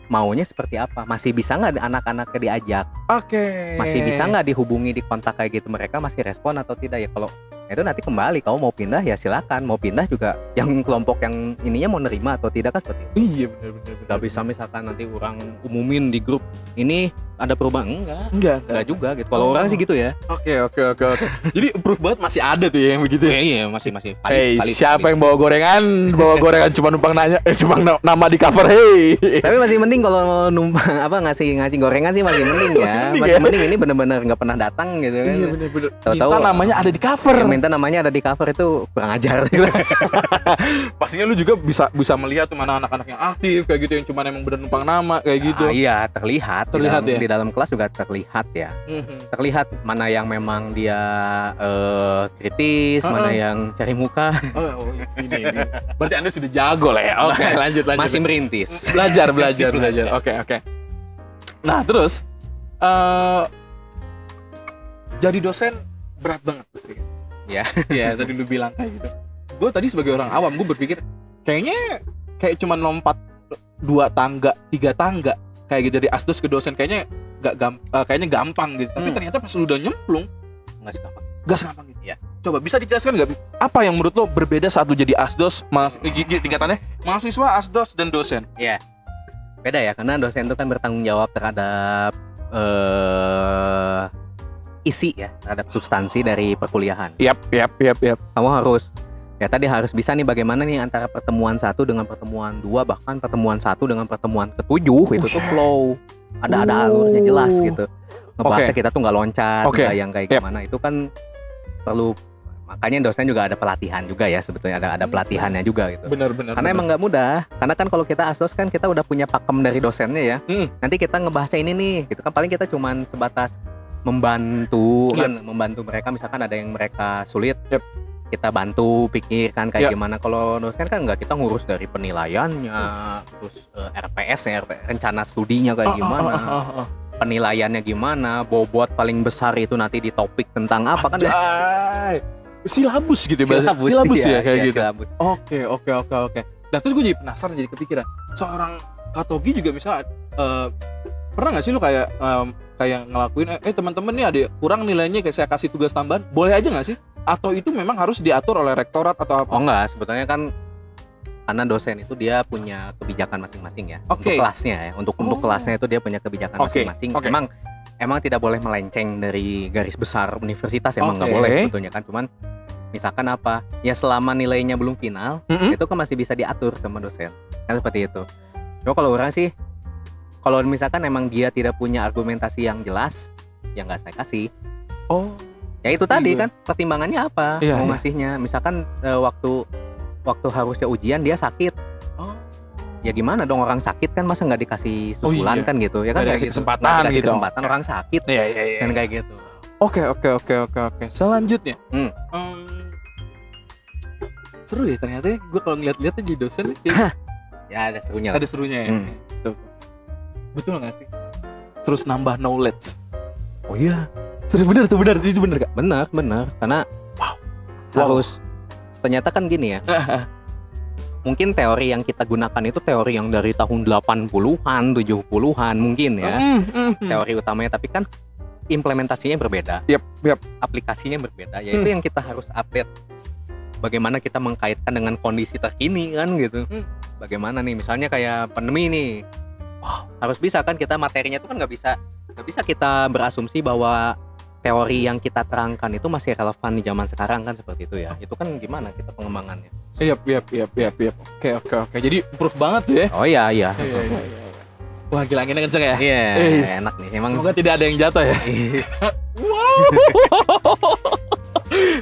Maunya seperti apa? Masih bisa nggak anak-anaknya diajak? Masih bisa nggak dihubungi, dikontak kayak gitu? Mereka masih respon atau tidak ya? Kalau itu nanti kembali, kamu mau pindah ya silakan. Mau pindah juga yang kelompok yang ininya mau nerima atau tidak kan seperti itu. Iya benar. Gak bisa misalkan nanti orang umumin di grup ini ada perubahan, enggak juga gitu. Kalau orang sih gitu ya. Oke. Jadi proof banget masih ada tuh ya yang begitu. Iya masih valid. Siapa yang bawa gorengan cuma numpang nanya, cuma nama di cover. Tapi masih mending kalau numpang ngasih gorengan sih masih mending ya. Masih mending ini benar-benar nggak pernah datang gitu kan. Iya benar. Minta namanya ada di cover. Yang minta namanya ada di cover itu kurang ajar gitu. Pastinya lu juga bisa melihat tuh mana anak-anak yang aktif kayak gitu, yang cuma emang benar numpang nama kayak gitu. Iya, terlihat ya. Di dalam kelas juga terlihat ya. Terlihat mana yang memang dia kritis, mana yang cari muka. Ini. Berarti Anda sudah jago lah ya. Oke, lanjut. Masih merintis. Belajar. Oke. Nah, terus jadi dosen berat banget pasti. Ya, tadi lu bilang kayak gitu. Gue tadi sebagai orang awam, gue berpikir kayak cuma lompat 2 tangga, 3 tangga kayak gitu dari asdos ke dosen, kayaknya gampang gitu. Tapi ternyata pas lu udah nyemplung nggak segampang gitu ya. Coba bisa dijelaskan nggak apa yang menurut lo berbeda saat lu jadi asdos, tingkatannya mahasiswa, asdos dan dosen? Iya, beda ya, karena dosen itu kan bertanggung jawab terhadap isi ya, terhadap substansi dari perkuliahan. Yap. Kamu harus harus bisa nih bagaimana nih antara pertemuan 1 dengan pertemuan 2, bahkan pertemuan 1 dengan pertemuan ke-7 itu tuh flow. Ada alurnya jelas gitu. Ngebahasnya kita tuh nggak loncat, nggak yang kayak gimana. Itu kan perlu, makanya dosen juga ada pelatihan juga ya sebetulnya, ada pelatihannya juga gitu. Benar. Karena emang nggak mudah. Karena kan kalau kita asdos kan kita udah punya pakem dari dosennya ya. Nanti kita ngebahasnya ini nih, gitu kan paling kita cuman sebatas membantu kan, membantu mereka misalkan ada yang mereka sulit. Kita bantu pikirkan kayak gimana. Kalau dosen kan nggak, kita ngurus dari penilaiannya, terus RPS-nya, rencana studinya kayak gimana, penilaiannya gimana, bobot paling besar itu nanti di topik tentang apa kan. Silabus gitu ya, silabus ya kayak gitu. Silabus. Oke. Nah terus gue jadi penasaran, jadi kepikiran, seorang Katogi juga misalnya pernah nggak sih lu kayak ngelakuin teman-teman nih ada kurang nilainya, kayak saya kasih tugas tambahan, boleh aja nggak sih? Atau itu memang harus diatur oleh rektorat atau apa? Oh enggak, sebetulnya kan karena dosen itu dia punya kebijakan masing-masing ya. Oke. Untuk kelasnya ya. Untuk kelasnya itu dia punya kebijakan masing-masing. Oke. Emang tidak boleh melenceng dari garis besar universitas, emang nggak boleh sebetulnya kan. Cuman misalkan apa? Ya selama nilainya belum final, itu kan masih bisa diatur sama dosen. Kan seperti itu. Cuma kalau orang sih, kalau misalkan emang dia tidak punya argumentasi yang jelas, ya nggak saya kasih. Oh. Ya itu tadi kan pertimbangannya apa? Iya, mau iya. ngasihnya. Misalkan waktu harusnya ujian dia sakit. Oh. Ya gimana dong, orang sakit kan masa nggak dikasih susulan kan gitu. Ya kan Nggak kayak dikasih gitu. kesempatan Nggak dikasih gitu. kesempatan, orang sakit. Iya. Kan kayak gitu. Oke. Selanjutnya. Seru ya ternyata gue kalau ngeliat-liat jadi dosen Ya ada serunya lah. ada serunya ya. Tuh. Betul nggak sih? Terus nambah knowledge. Oh iya. Itu benar gak? Benar. Karena harus ternyata kan gini ya. Mungkin teori yang kita gunakan itu teori yang dari tahun 80-an, 70-an mungkin ya. Teori utamanya, tapi kan implementasinya berbeda. Yap. Aplikasinya berbeda. Yaitu yang kita harus update. Bagaimana kita mengkaitkan dengan kondisi terkini kan gitu. Bagaimana nih misalnya kayak pandemi nih. Harus bisa kan kita materinya itu kan nggak bisa kita berasumsi bahwa teori yang kita terangkan itu masih relevan di zaman sekarang kan, seperti itu ya. Itu kan gimana kita pengembangannya. Yap. Oke. Jadi proof banget ya. Oh iya. Wah, gila anginnya kenceng ya. Iya, Yes. enak nih. Emang Semoga tidak ada yang jatuh ya. Wow.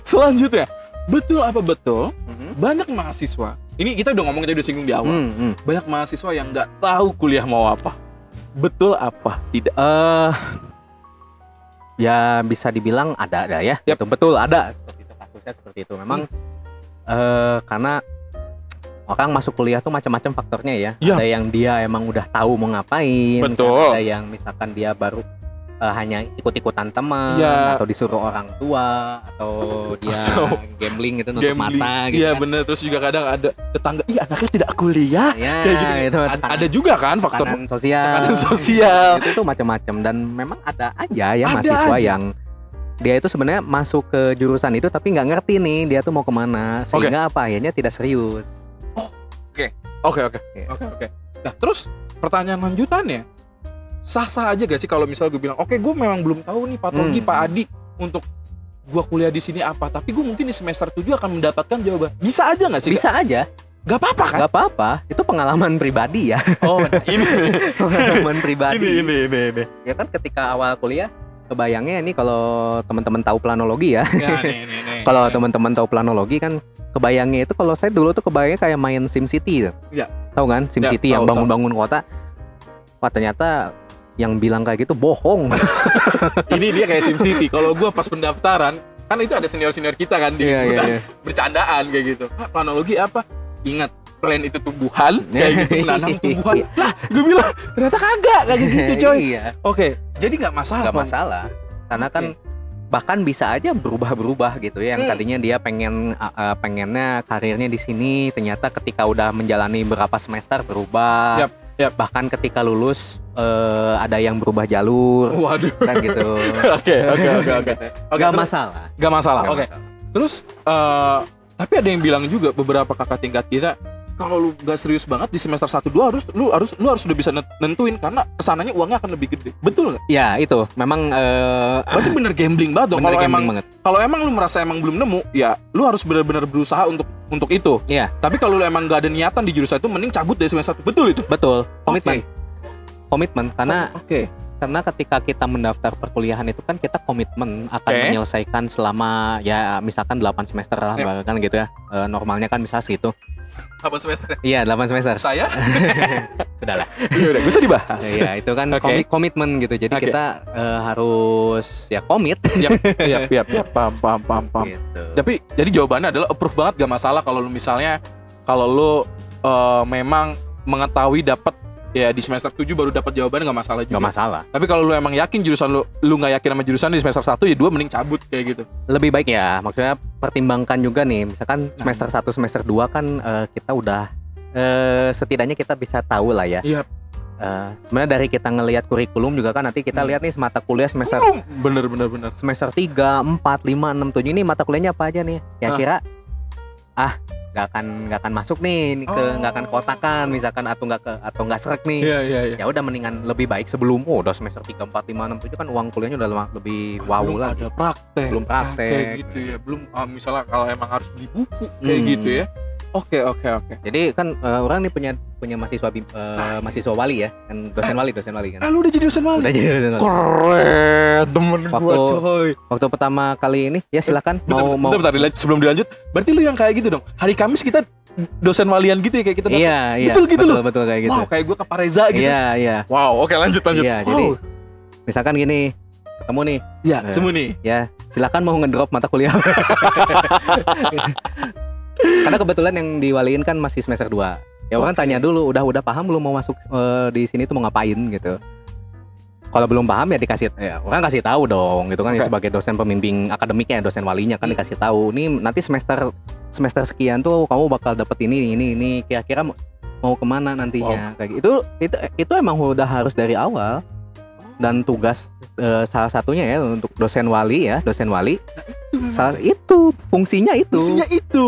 Selanjutnya, betul apa betul? Banyak mahasiswa. Ini kita udah ngomong, kita udah singgung di awal. Banyak mahasiswa yang nggak tahu kuliah mau apa. Betul apa? Tidak. Ya bisa dibilang ada ya. Yap. Itu betul ada. Seperti itu kasusnya, seperti itu. Memang karena orang masuk kuliah tuh macam-macam faktornya ya. Yap. Ada yang dia emang udah tahu mau ngapain. Betul. Kan? Ada yang misalkan dia baru hanya ikut-ikutan teman, Ya. atau disuruh orang tua, atau dia gambling gitu, nutup mata gitu. Iya kan. bener. Terus juga kadang ada tetangga, iya anaknya tidak kuliah. Ya, Kayak gitu. itu Ada juga kan faktor tekanan sosial. tekanan sosial. Itu macam-macam, dan memang ada aja ya Ada mahasiswa aja. yang dia itu sebenarnya masuk ke jurusan itu tapi nggak ngerti nih dia tuh mau kemana, sehingga apa akhirnya tidak serius. Oke. Nah terus pertanyaan lanjutannya, sah-sah aja gak sih kalau misal gue bilang, oke gue memang belum tahu nih patologi Pak Adi untuk gue kuliah di sini apa, tapi gue mungkin di semester 7 akan mendapatkan jawaban. Bisa aja gak sih? Bisa aja. Gak apa-apa kan? Gak apa-apa. Itu pengalaman pribadi ya. Oh ini Pengalaman pribadi. ini. Ya kan ketika awal kuliah, kebayangnya ini kalau teman-teman tahu planologi ya. Ya, nih. Kalau teman-teman tahu planologi kan, kebayangnya itu kalau saya dulu tuh kebayangnya kayak main SimCity tuh. Iya. Tahu kan? SimCity Ya, yang tahu. bangun-bangun kota. Wah, ternyata yang bilang kayak gitu bohong. Ini dia kayak SimCity. Kalau gue pas pendaftaran, kan itu ada senior-senior kita kan di Iya. bercandaan kayak gitu. Planologi apa? Ingat, plan itu tumbuhan, kayak gitu, menanam tumbuhan. Lah, gue bilang ternyata kagak kayak gitu coy. Iya. Oke, jadi nggak masalah. Nggak masalah. Karena kan bahkan bisa aja berubah gitu ya. Yang tadinya dia pengennya karirnya di sini, ternyata ketika udah menjalani berapa semester berubah. Yap. Bahkan ketika lulus ada yang berubah jalur. Waduh. Kan gitu. Oke. Gak masalah. Gak masalah. Nggak Oke. masalah. Terus tapi ada yang bilang juga, beberapa kakak tingkat kita, kalau lu gak serius banget di semester 1-2 lu harus udah bisa nentuin, karena kesananya uangnya akan lebih gede. Betul nggak? Ya itu memang Berarti bener gambling banget dong. bener Kalau gambling emang banget. kalau emang lu merasa emang belum nemu, ya lu harus benar-benar berusaha untuk itu. Iya. Tapi kalau lu emang gak ada niatan di jurusan itu, mending cabut dari semester 1. Betul itu? Betul. Komitmen karena Oke. karena ketika kita mendaftar perkuliahan itu kan kita komitmen akan menyelesaikan selama ya misalkan 8 semester lah, kan gitu ya. Normalnya kan misalnya segitu. 8 semester. Iya, 8 semester. Saya? Sudahlah. Iya udah, bisa dibahas. Iya, itu kan komitmen gitu. Jadi Oke. kita harus ya komit. Iya, paham. Gitu. Tapi jadi jawabannya adalah approve banget, gak masalah kalau lu misalnya lu memang mengetahui dapat ya di semester 7 baru dapat jawabannya, gak masalah juga. Gak masalah. Tapi kalau lu emang yakin jurusan lu gak yakin sama jurusan di semester 1, ya 2 mending cabut kayak gitu. Lebih baik ya, maksudnya pertimbangkan juga nih. Misalkan semester 1, semester 2 kan kita udah setidaknya kita bisa tahu lah ya. Iya. Sebenarnya dari kita ngelihat kurikulum juga kan, nanti kita lihat nih mata kuliah semester Bener. semester 3, 4, 5, 6, 7 ini mata kuliahnya apa aja nih? Ya kira nggak akan masuk nih ke nggak akan kotakan misalkan atau nggak srek nih. Iya. Ya udah mendingan lebih baik sebelum udah semester 3, 4, 5, 6, 7 kan uang kuliahnya udah lebih wow belum lah. Ada praktek. Belum praktek kayak gitu ya. Belum misalnya kalau emang harus beli buku kayak gitu ya. Oke. Jadi kan orang nih punya mahasiswa wali ya, kan dosen wali kan. Lu udah jadi dosen wali? Udah jadi dosen wali. Keren, temen gua coy. Waktu pertama kali ini ya silakan mau bentar, sebelum dilanjut, berarti lu yang kayak gitu dong. Hari Kamis kita dosen walian gitu ya kayak kita. Iya. Betul kayak gitu. Wow, kayak gua ke Pareza gitu. Iya. Wow, oke lanjut. Iya, jadi misalkan gini, ketemu nih. Iya, ketemu nih. Ya, silakan mau ngedrop mata kuliah. Karena kebetulan yang diwaliin kan masih semester 2. Ya orang tanya dulu, udah paham belum mau masuk di sini tuh mau ngapain gitu. Kalau belum paham ya orang kasih tahu dong gitu kan. Ya, sebagai dosen pembimbing akademiknya, dosen walinya kan dikasih tahu. Nih nanti semester sekian tuh kamu bakal dapet ini kira-kira mau kemana nantinya. Kayak gitu. Itu emang udah harus dari awal. Dan tugas salah satunya ya untuk dosen wali fungsinya itu.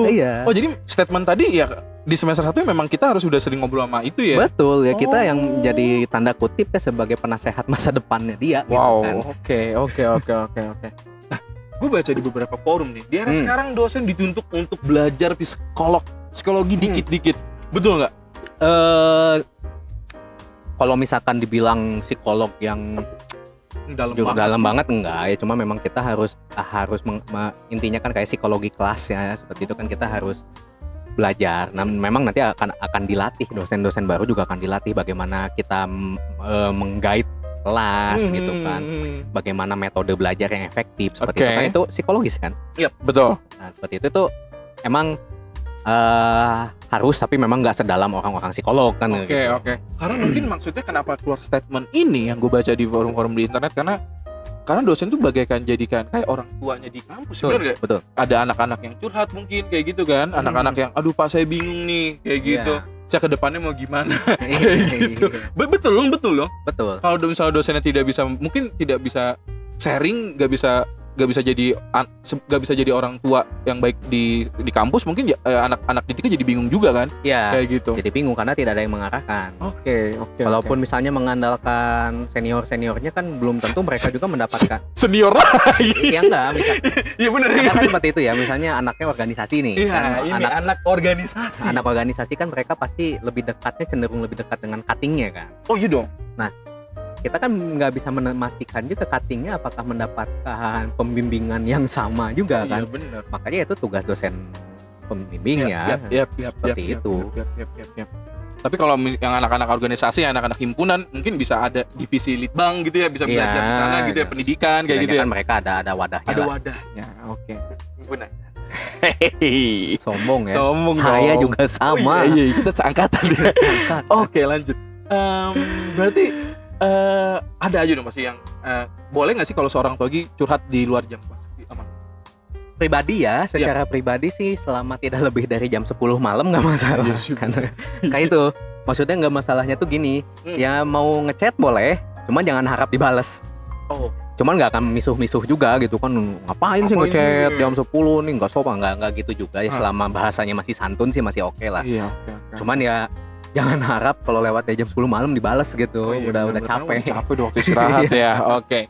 Iya. Oh, jadi statement tadi ya di semester 1 memang kita harus sudah sering ngobrol sama itu ya. Betul ya, kita yang jadi tanda kutip ya sebagai penasehat masa depannya dia. Wow, gitu kan. Oke. Nah, gue baca di beberapa forum nih, di era sekarang dosen dituntut untuk belajar psikologi dikit-dikit. Betul nggak? Kalau misalkan dibilang psikolog yang dalam banget enggak ya, cuma memang kita harus intinya kan kayak psikologi kelas ya, seperti itu kan kita harus belajar. Nah, memang nanti akan dilatih, dosen-dosen baru juga akan dilatih bagaimana kita menggait kelas gitu kan, bagaimana metode belajar yang efektif seperti itu kan, itu psikologis kan. Iya, betul. Nah, seperti itu tuh emang harus, tapi memang nggak sedalam orang-orang psikolog kan. Oke. Karena mungkin maksudnya kenapa keluar statement ini yang gue baca di forum-forum di internet, karena dosen tuh bagaikan jadikan kayak orang tuanya di kampus. Benar nggak? Betul. Ada anak-anak yang curhat mungkin kayak gitu kan, anak-anak yang aduh Pak saya bingung nih kayak gitu. Saya ke depannya mau gimana? Kayak gitu. Betul loh. Kalau misalnya dosennya tidak bisa sharing, nggak bisa jadi orang tua yang baik di kampus, mungkin anak-anak didiknya jadi bingung juga kan? Iya. Kayak gitu. Jadi bingung karena tidak ada yang mengarahkan. Oke. Walaupun misalnya mengandalkan seniornya kan belum tentu mereka juga mendapatkan senior lagi. Iya enggak, misalnya. Iya benar. Kan seperti itu ya, misalnya anaknya organisasi nih. Iya, anak organisasi. Anak organisasi kan mereka pasti cenderung lebih dekat dengan cuttingnya kan. Oh iya dong. Nah, kita kan nggak bisa memastikan juga cuttingnya apakah mendapatkan pembimbingan yang sama juga kan. Bener. Makanya itu tugas dosen pembimbingnya. Seperti itu. Tapi kalau yang anak-anak organisasi, anak-anak himpunan, mungkin bisa ada divisi litbang gitu ya, bisa belajar di sana gitu ya, pendidikan kayak gitu ya. Kan mereka ada wadahnya. Ada wadahnya. Oke. Himpunan. Sombong ya. Sombong saya dong. juga sama. Iya, kita seangkatan ya. Oke, lanjut. Berarti ada aja dong pasti yang boleh nggak sih kalau seorang togi curhat di luar jam kelas? Pribadi ya, secara pribadi sih selama tidak lebih dari jam 10 malam nggak masalah. Karena kayak itu, maksudnya nggak masalahnya tuh gini, ya mau ngechat boleh, cuman jangan harap dibales. Cuman nggak akan misuh-misuh juga gitu kan, ngapain sih ngechat jam 10 nih, nggak sopan, nggak gitu juga ya. Selama bahasanya masih santun sih masih oke lah. Cuman ya jangan harap kalau lewat jam 10 malam dibales gitu. Udah capek. Capek waktu istirahat ya. Oke.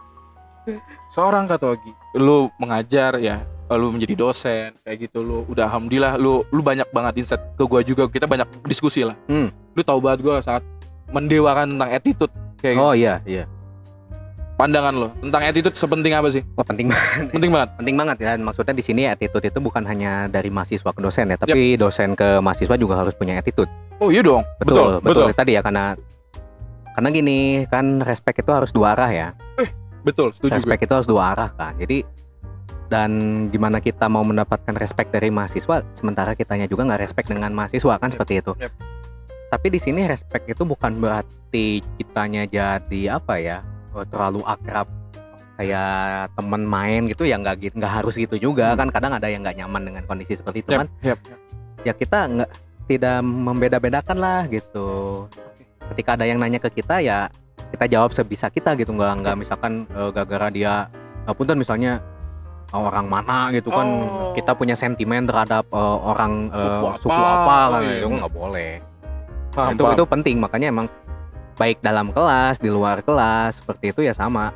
Seorang Katogi, lu mengajar ya, lu menjadi dosen kayak gitu, lu udah alhamdulillah lu banyak banget insight ke gua juga, kita banyak diskusi lah. Lu tahu banget gua saat mendewakan tentang attitude kayak gitu. Iya. Pandangan lo tentang attitude sepenting apa sih? Penting banget ya. Maksudnya di sini attitude itu bukan hanya dari mahasiswa ke dosen ya, tapi dosen ke mahasiswa juga harus punya attitude. Oh iya dong. Betul. Tadi ya, karena gini kan, respect itu harus dua arah ya. Betul, setuju. Respect itu harus dua arah kan. Jadi dan gimana kita mau mendapatkan respect dari mahasiswa sementara kitanya juga nggak respect dengan mahasiswa kan, seperti itu. Tapi di sini respect itu bukan berarti kitanya jadi apa ya, terlalu akrab kayak teman main gitu ya, nggak harus gitu juga kan. Kadang ada yang nggak nyaman dengan kondisi seperti itu kan. Ya kita tidak membeda-bedakan lah gitu. Ketika ada yang nanya ke kita ya kita jawab sebisa kita gitu, nggak misalkan gara-gara dia punten misalnya orang mana gitu kan, kita punya sentimen terhadap orang suku apa kan, itu nggak boleh. Itu penting, makanya emang baik dalam kelas, di luar kelas seperti itu ya sama.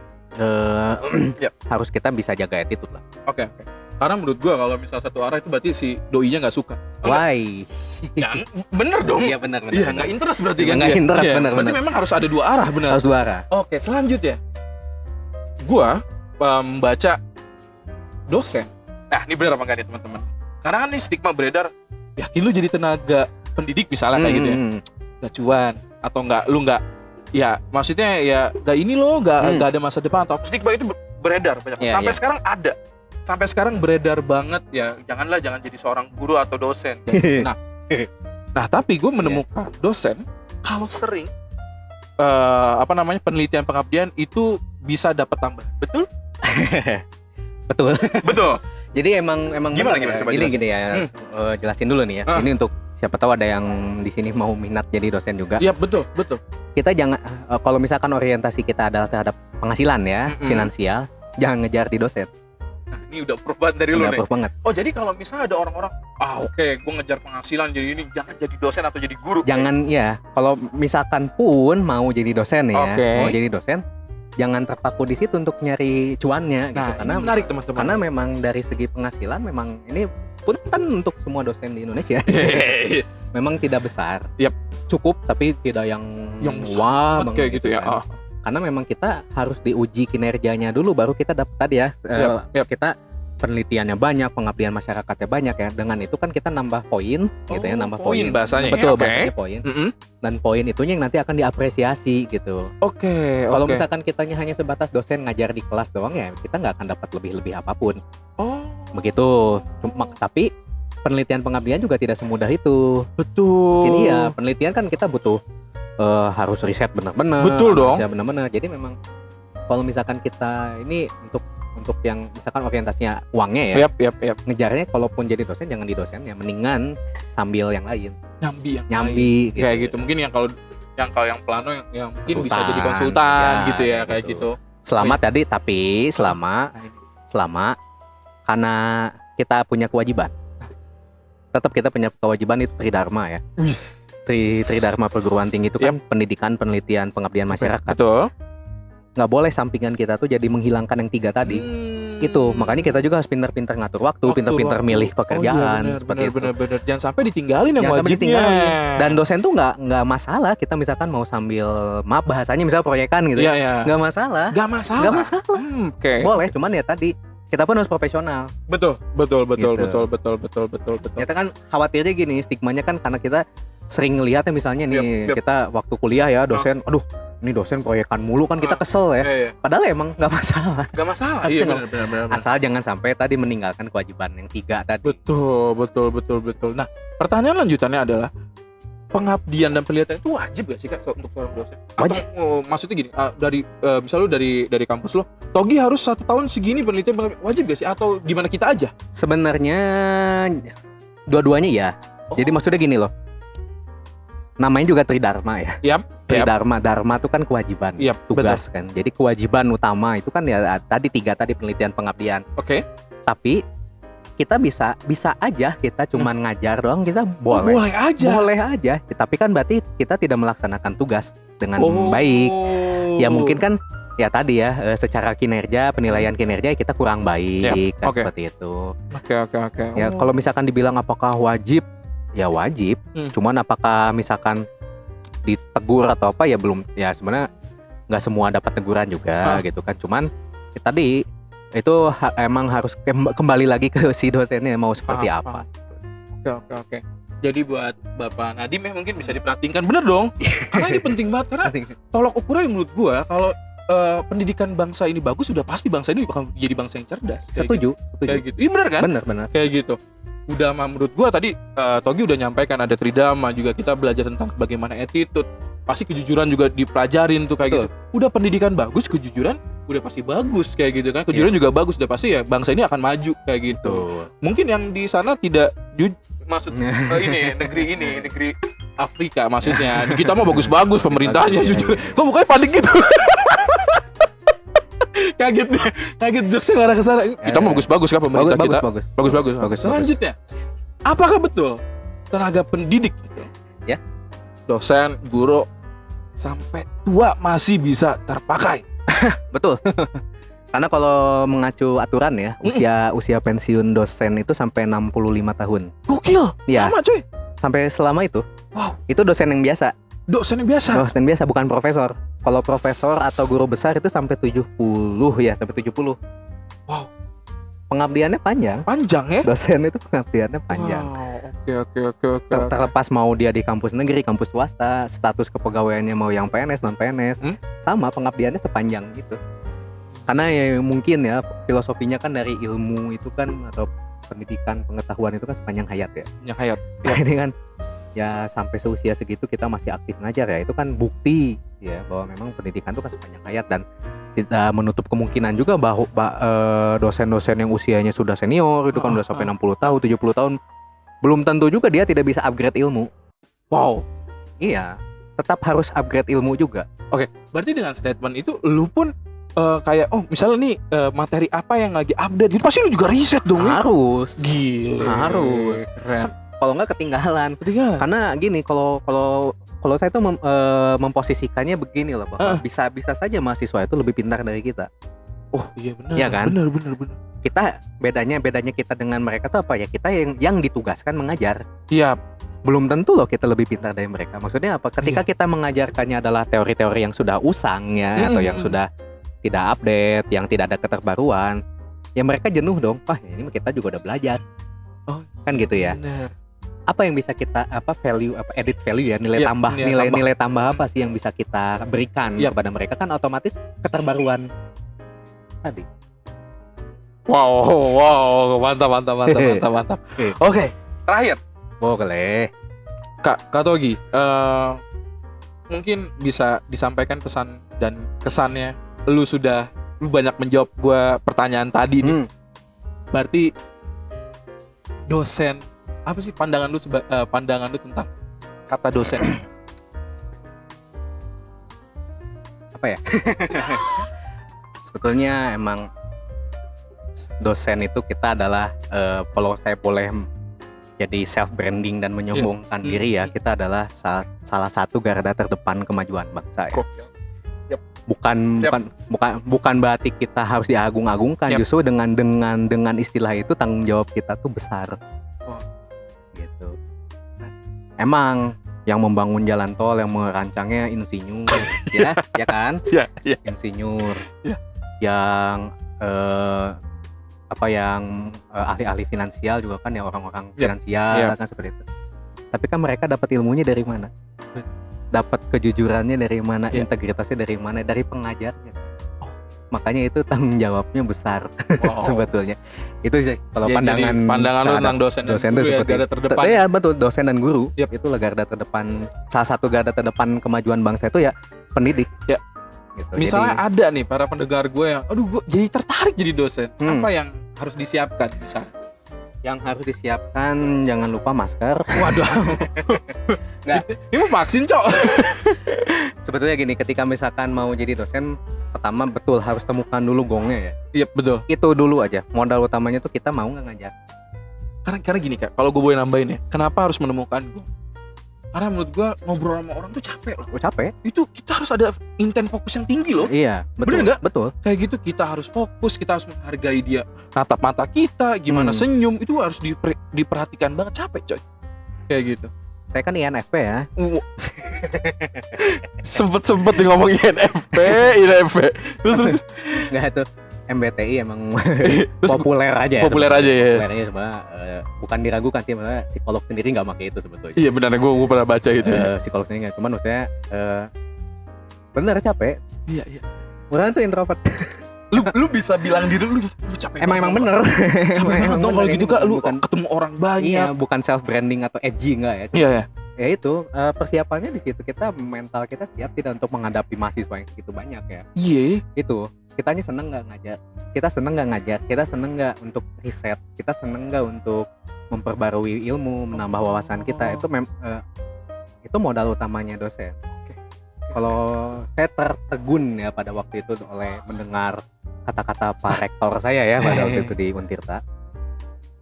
Harus kita bisa jaga attitude lah. Oke. Karena menurut gua kalau misal satu arah itu berarti si doinya nggak suka. Why? Ya, bener dong. Iya benar. Iya, nggak interest berarti kan. Nggak interest, benar. Berarti memang harus ada dua arah, benar. Harus dua arah. Oke, selanjutnya gua membaca dosen. Nah, ini benar apa enggak nih teman-teman? Karena kan ini stigma beredar, yakin lu jadi tenaga pendidik misalnya kayak gitu ya. Gak cuan atau enggak lu enggak, ya maksudnya ya enggak ini loh, enggak ada masa depan atau stigma itu beredar banyak. Sampai sekarang ada. Sampai sekarang beredar banget ya, jangan jadi seorang guru atau dosen. Nah, tapi gue menemukan dosen kalau sering penelitian pengabdian itu bisa dapat tambahan. Betul? Betul. Jadi emang gimana coba gini ya, jelasin dulu nih ya. Ini untuk siapa tahu ada yang di sini mau minat jadi dosen juga. Iya, betul. Kita jangan kalau misalkan orientasi kita adalah terhadap penghasilan ya, finansial, jangan ngejar di dosen. Nah, ini udah proof banget dari lu nih. Proof banget. Oh, jadi kalau misalnya ada orang-orang, gue ngejar penghasilan jadi ini, jangan jadi dosen atau jadi guru. Jangan ya. Kalau misalkan pun mau jadi dosen ya, mau jadi dosen, jangan terpaku di situ untuk nyari cuannya gitu. Karena menarik teman-teman. Karena memang dari segi penghasilan memang ini punten untuk semua dosen di Indonesia. Memang tidak besar. Cukup tapi tidak yang wah kayak gitu ya. Karena memang kita harus diuji kinerjanya dulu baru kita dapat tadi ya. Kita penelitiannya banyak, pengabdian masyarakatnya banyak ya. Dengan itu kan kita nambah poin gitu ya, nambah poin bahasanya. Betul, bahasanya poin. Dan poin itunya yang nanti akan diapresiasi gitu. Kalau misalkan kitanya hanya sebatas dosen ngajar di kelas doang ya, kita nggak akan dapat lebih apapun. Begitu. Tapi penelitian pengabdian juga tidak semudah itu. Betul. Jadi ya penelitian kan kita butuh harus riset benar-benar. Betul dong. Benar-benar. Jadi memang kalau misalkan kita ini untuk yang misalkan orientasinya uangnya ya. Ngejarnya kalaupun jadi dosen jangan di dosennya, mendingan sambil yang lain. Nyambi gitu. Kayak gitu. Mungkin yang yang plano yang mungkin bisa jadi konsultan gitu ya, kayak gitu. Selama karena kita punya kewajiban. Tetap kita punya kewajiban itu tridharma ya. Tridharma perguruan tinggi itu kan pendidikan, penelitian, pengabdian masyarakat. Betul. Nggak boleh sampingan kita tuh jadi menghilangkan yang 3 tadi. Itu makanya kita juga harus pintar-pintar ngatur waktu, pintar-pintar milih pekerjaan. Benar. Jangan sampai ditinggalin yang wajibnya. Dan dosen tuh nggak masalah kita misalkan mau sambil bahasanya misalnya proyekan gitu. Nggak masalah. Boleh, cuman ya tadi kita pun harus profesional. Betul. Kita kan khawatirnya gini, stigmanya kan karena kita sering ngelihatnya misalnya nih kita waktu kuliah ya dosen, ini dosen proyekan mulu kan kita kesel ya. Padahal emang nggak masalah. Iya benar. Asal jangan sampai tadi meninggalkan kewajiban yang 3 tadi. Betul. Nah, pertanyaan lanjutannya adalah pengabdian dan penelitian itu wajib gak sih Kak untuk seorang dosen? Wajib. Maksudnya gini, misal lu dari kampus lo, Togi harus 1 tahun segini penelitian, wajib gak sih? Atau gimana kita aja? Sebenarnya dua-duanya ya. Jadi maksudnya gini loh. Namanya juga tridharma ya. Dharma itu kan kewajiban, tugas betul. Kan. Jadi kewajiban utama itu kan ya tadi 3 tadi penelitian pengabdian. Tapi kita bisa aja kita cuman ngajar doang, kita boleh aja. Tapi kan berarti kita tidak melaksanakan tugas dengan baik. Ya mungkin kan ya tadi ya secara kinerja, penilaian kinerja kita kurang baik kan seperti itu. Ya kalau misalkan dibilang apakah wajib? Ya wajib. Cuman apakah misalkan ditegur atau apa ya belum, ya sebenarnya nggak semua dapat teguran juga gitu kan. Cuman ya tadi itu emang harus kembali lagi ke si dosennya mau seperti apa. Oke. Jadi buat Bapak Nadim ya mungkin bisa diperhatikan, bener dong. Karena ini penting banget, karena tolak ukurnya menurut gua kalau pendidikan bangsa ini bagus, sudah pasti bangsa ini bakal jadi bangsa yang cerdas. Setuju. Kayak gitu. Iya benar kan? Benar. Kayak gitu. Udah menurut gua tadi Togi udah nyampaikan ada tridharma, juga kita belajar tentang bagaimana attitude. Pasti kejujuran juga dipelajarin tuh kayak gitu. Udah pendidikan bagus, kejujuran udah pasti bagus kayak gitu kan. Kejujuran juga bagus, udah pasti ya bangsa ini akan maju kayak gitu. Mungkin yang di sana tidak negeri Afrika maksudnya. Kita mah bagus-bagus pemerintahnya jujur. Kok mukanya panik gitu? Kaget deh. Kaget jokesnya ngarah ke sana. Kita mau bagus-bagus kan pemerintah kita. Bagus. Selanjutnya, apakah betul tenaga pendidik gitu? Ya. Dosen, guru sampai tua masih bisa terpakai. Betul. Karena kalau mengacu aturan ya, usia pensiun dosen itu sampai 65 tahun. Gokil. Iya. Lama cuy. Sampai selama itu. Wow. Itu dosen yang biasa. Dosen yang biasa. Dosen biasa bukan profesor. Kalau profesor atau guru besar itu sampai 70 ya, sampai 70. Wow. Pengabdiannya panjang. Panjang ya? Dosen itu pengabdiannya panjang. Wow. Oke. Terlepas mau dia di kampus negeri, kampus swasta, status kepegawaiannya mau yang PNS, non PNS, sama pengabdiannya sepanjang gitu. Karena ya mungkin ya filosofinya kan dari ilmu itu kan atau pendidikan, pengetahuan itu kan sepanjang hayat ya. Sepanjang hayat. Ya. Ini kan ya sampai seusia segitu kita masih aktif ngajar ya, itu kan bukti ya bahwa memang pendidikan itu kan sepanjang hayat, dan tidak menutup kemungkinan juga bahwa dosen-dosen yang usianya sudah senior itu kan udah sampai 60 tahun, 70 tahun belum tentu juga dia tidak bisa upgrade ilmu. Wow. Iya, tetap harus upgrade ilmu juga. Oke, berarti dengan statement itu lu pun kayak misalnya nih materi apa yang lagi update gitu pasti lu juga riset dong. Harus. Gila. Harus. Keren. Kalau nggak ketinggalan. Karena gini, kalau saya tuh memposisikannya begini loh, bahwa bisa saja mahasiswa itu lebih pintar dari kita. Oh iya benar. Iya kan? Benar. Kita bedanya kita dengan mereka tuh apa ya? Kita yang ditugaskan mengajar. Iya. Belum tentu loh kita lebih pintar dari mereka. Maksudnya apa? Ketika kita mengajarkannya adalah teori-teori yang sudah usang ya, atau yang sudah tidak update, yang tidak ada keterbaruan, ya mereka jenuh dong. Wah, ini kita juga udah belajar. Oh, kan gitu ya. Benar. Apa yang bisa kita edit value ya, nilai tambah apa sih yang bisa kita berikan kepada mereka, kan otomatis keterbaruan tadi. Wow, mantap. Oke, terakhir. Boleh. Kak Togi, mungkin bisa disampaikan pesan dan kesannya. Lu banyak menjawab gua pertanyaan tadi nih. Berarti dosen, apa sih pandangan lu tentang kata dosen? Apa ya? Sebetulnya emang dosen itu kita adalah kalau saya boleh jadi self branding dan menyombongkan diri ya, kita adalah salah satu garda terdepan kemajuan bangsa ya. Bukan berarti kita harus diagung-agungkan, justru dengan istilah itu tanggung jawab kita tuh besar. Gitu. Emang yang membangun jalan tol, yang merancangnya insinyur, ya kan? Insinyur. Yang ahli-ahli finansial juga kan, ya orang-orang finansial kan seperti itu. Tapi kan mereka dapat ilmunya dari mana? Dapat kejujurannya dari mana? Integritasnya dari mana? Dari pengajarnya. Makanya itu tanggung jawabnya besar. Sebetulnya. Itu sih kalau pandangan lu tentang dosen itu seperti garda terdepan. Ya betul, dosen dan guru. Itu garda terdepan, salah satu garda terdepan kemajuan bangsa itu ya pendidik. Ya. Gitu. Misalnya ada nih para pendengar gue yang gue jadi tertarik jadi dosen. Apa yang harus disiapkan misalnya? Yang harus disiapkan, jangan lupa masker. Waduh. Nggak. Ini vaksin, Cok. Sebetulnya gini, ketika misalkan mau jadi dosen, pertama betul harus temukan dulu gongnya ya. Iya, betul. Itu dulu aja. Modal utamanya tuh kita mau nggak ngajar. Karena gini Kak, kalau gue boleh nambahin ya, kenapa harus menemukan gong? Karena menurut gue ngobrol sama orang tuh capek loh. Capek. Itu kita harus ada intent fokus yang tinggi loh. Iya, betul. Bener nggak? Betul. Kayak gitu kita harus fokus, kita harus menghargai dia. Natap mata kita, gimana senyum, itu harus diperhatikan banget. Capek coy. Kayak gitu. Saya kan INFP ya. Sempet ngomong INFP. Terus. Nggak, itu MBTI emang populer aja. Populer aja ya. Populer aja sebenarnya, bukan diragukan sih, maksudnya psikolog sendiri nggak pakai itu sebetulnya. Iya benar, gue pernah baca itu. Psikolog sendiri nggak, cuman maksudnya bener capek. Iya. Orang tuh introvert. lu bisa bilang diri lu capek. Emang bener. Capek banget dong kalau gitu Kak, lu ketemu orang banyak. Iya, bukan self branding atau edgy enggak ya. Iya. Ya itu persiapannya di situ, kita mental kita siap tidak untuk menghadapi mahasiswa yang segitu banyak ya. Iya. Itu kitanya seneng nggak ngajar, kita seneng nggak ngajar, kita seneng nggak untuk riset, kita seneng nggak untuk memperbarui ilmu, menambah wawasan kita. Itu modal utamanya dosen. Kalau saya tertegun ya pada waktu itu oleh mendengar kata-kata Pak Rektor saya ya pada waktu itu di Untirta,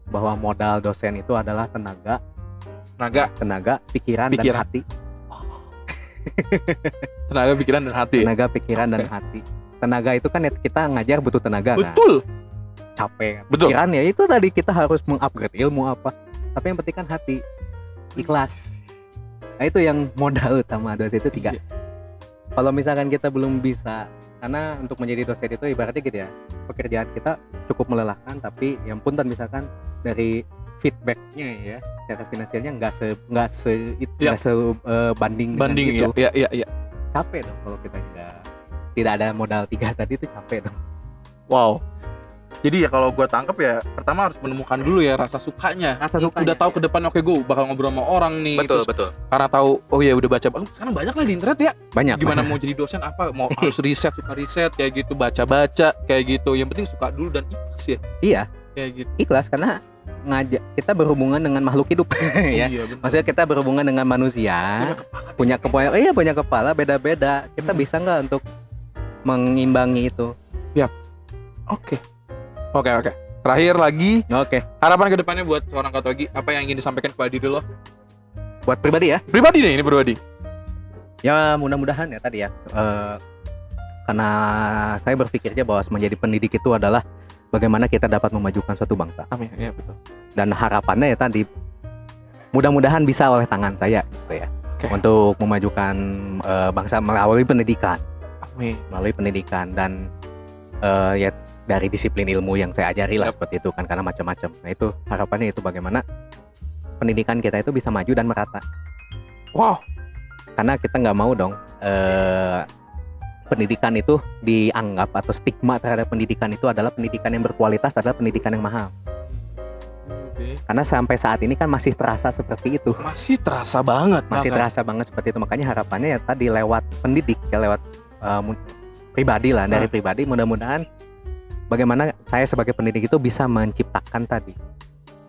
bahwa modal dosen itu adalah tenaga, pikiran, dan hati. Tenaga, pikiran, dan hati. Tenaga, pikiran, dan hati. Tenaga itu kan kita ngajar butuh tenaga. Betul. Kan? Capek. Pikiran ya itu tadi kita harus mengupgrade ilmu apa. Tapi yang penting kan hati, ikhlas. Nah itu yang modal utama dosen itu 3. Kalau misalkan kita belum bisa, karena untuk menjadi dosen itu ibaratnya gitu ya, pekerjaan kita cukup melelahkan, tapi yang punten misalkan dari feedbacknya ya secara finansialnya nggak sebanding dengan itu. Iya. Capek dong kalau kita tidak ada modal 3 tadi itu capek dong. Wow. Jadi ya kalau gue tangkep ya, pertama harus menemukan dulu ya rasa sukanya. Udah tahu ke depan, oke gue bakal ngobrol sama orang nih. Betul. Karena tahu, oh ya udah baca. Sekarang banyak lah di internet ya. Banyak. Gimana mau jadi dosen apa? Mau harus suka riset kayak gitu, baca kayak gitu. Yang penting suka dulu dan ikhlas ya. Iya. Kayak gitu. Ikhlas karena kita berhubungan dengan makhluk hidup ya. Iya, maksudnya kita berhubungan dengan manusia. Punya kepala beda-beda. Kita bisa nggak untuk mengimbangi itu? Ya. Oke. Terakhir lagi. Harapan ke depannya buat seorang Kak Togi, apa yang ingin disampaikan kepada diri lo? Buat pribadi ya? Pribadi nih, ini pribadi. Ya mudah-mudahan ya tadi ya. Karena saya berpikirnya bahwa menjadi pendidik itu adalah bagaimana kita dapat memajukan suatu bangsa. Amin. Ya betul. Dan harapannya ya tadi, mudah-mudahan bisa oleh tangan saya gitu ya. Untuk memajukan bangsa melalui pendidikan. Amin. Melalui pendidikan dan ya dari disiplin ilmu yang saya ajari lah seperti itu kan, karena macam-macam. Nah itu harapannya itu bagaimana pendidikan kita itu bisa maju dan merata. Wow. Karena kita nggak mau dong pendidikan itu dianggap atau stigma terhadap pendidikan itu adalah pendidikan yang berkualitas adalah pendidikan yang mahal. Karena sampai saat ini kan masih terasa seperti itu. Masih terasa banget. Terasa banget seperti itu. Makanya harapannya ya tadi lewat pendidik ya, lewat pribadi lah, dari pribadi mudah-mudahan bagaimana saya sebagai pendidik itu bisa menciptakan tadi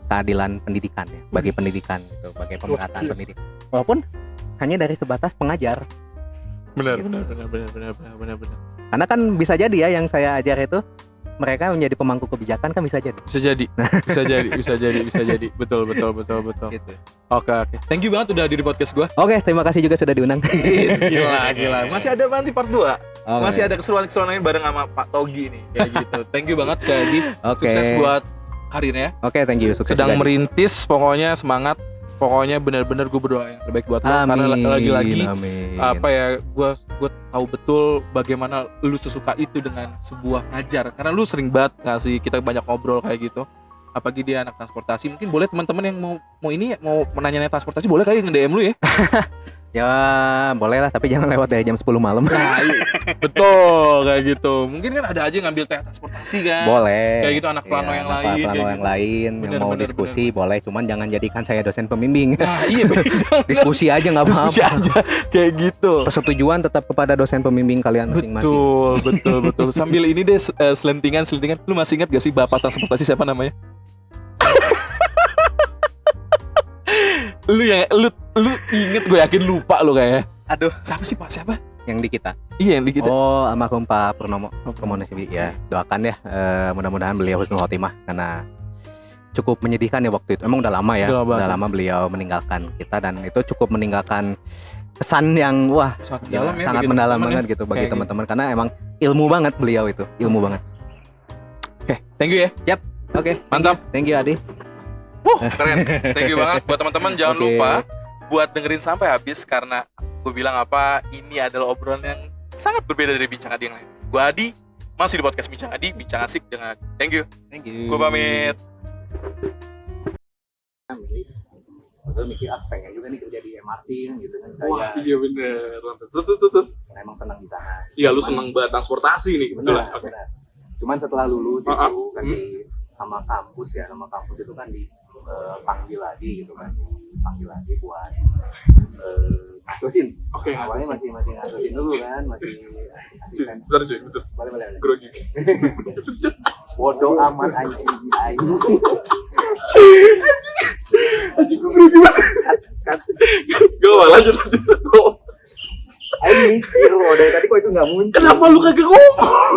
keadilan pendidikan ya, bagi pendidikan gitu, bagi pemerataan pendidikan. Walaupun hanya dari sebatas pengajar. Benar. Karena kan bisa jadi ya yang saya ajar itu mereka menjadi pemangku kebijakan kan bisa jadi. Bisa jadi. Betul. Gitu. Oke. Thank you banget udah hadir di podcast gua. Oke, terima kasih juga sudah diundang. Gila. Masih ada nanti part 2. Masih ada keseruan-keseruan lain bareng sama Pak Togi nih kayak gitu. Thank you banget sekali lagi. Sukses buat karirnya. Thank you. Sukses. Sedang merintis, pokoknya semangat. Pokoknya benar-benar gue berdoa yang terbaik buat lo. Karena lagi-lagi apa ya, gue tahu betul bagaimana lu sesuka itu dengan sebuah ngajar. Karena lu sering banget ngasih kita banyak ngobrol kayak gitu. Apalagi dia anak transportasi, mungkin boleh teman-teman yang mau ini mau menanya transportasi boleh kali nge-DM lu ya. Ya boleh lah, tapi jangan lewat dari jam 10 malam. Nah betul kayak gitu. Mungkin kan ada aja ngambil transportasi kan. Boleh. Kayak gitu anak plano yang lain. Yang lain yang mau diskusi boleh, cuman jangan jadikan saya dosen pembimbing. Nah iya. Diskusi aja nggak apa-apa. Diskusi aja kayak gitu. Persetujuan tetap kepada dosen pembimbing kalian masing-masing. Betul. Sambil ini deh selentingan. Lu masih ingat gak sih bapak transportasi siapa namanya? Lu inget, gue yakin lupa lu kayaknya. Aduh, siapa sih Pak? Siapa? Yang di kita. Iya, yang di kita. Oh, almarhum Pak Purnomo. Ya, doakan ya, mudah-mudahan beliau husnul khotimah karena cukup menyedihkan ya waktu itu. Emang udah lama ya. Udah lama beliau meninggalkan kita dan itu cukup meninggalkan kesan yang sangat mendalam banget gitu bagi teman-teman karena emang ilmu banget beliau itu, ilmu banget. Oke, thank you ya. Yap. Oke, mantap. Thank you Adi. Keren. Thank you banget buat teman-teman. Jangan lupa buat dengerin sampai habis karena gue bilang apa, ini adalah obrolan yang sangat berbeda dari Bincang Adi yang lain. Gue Adi, masih di podcast Bincang Adi, bincang asik dengan. Thank you. Gue pamit. Gue mikir pengen juga nih kerja di MRT gitu kan. Wah iya bener. Terus. Emang senang di sana. Iya lu senang banget transportasi nih kebetulan. Benar. Cuman setelah lulus itu kan sama kampus ya, nama kampus itu kan dipanggil lagi gitu kan, buat ngasusin. Awalnya masih ngasusin dulu kan, masih asisten. Betul. Boleh. Grogi. Bodoh amat anjing. Anjing gue grogi banget. Gue lanjut. Ayo mikir loh, dari tadi kok itu nggak muncul. Kenapa lu kagak ngomong?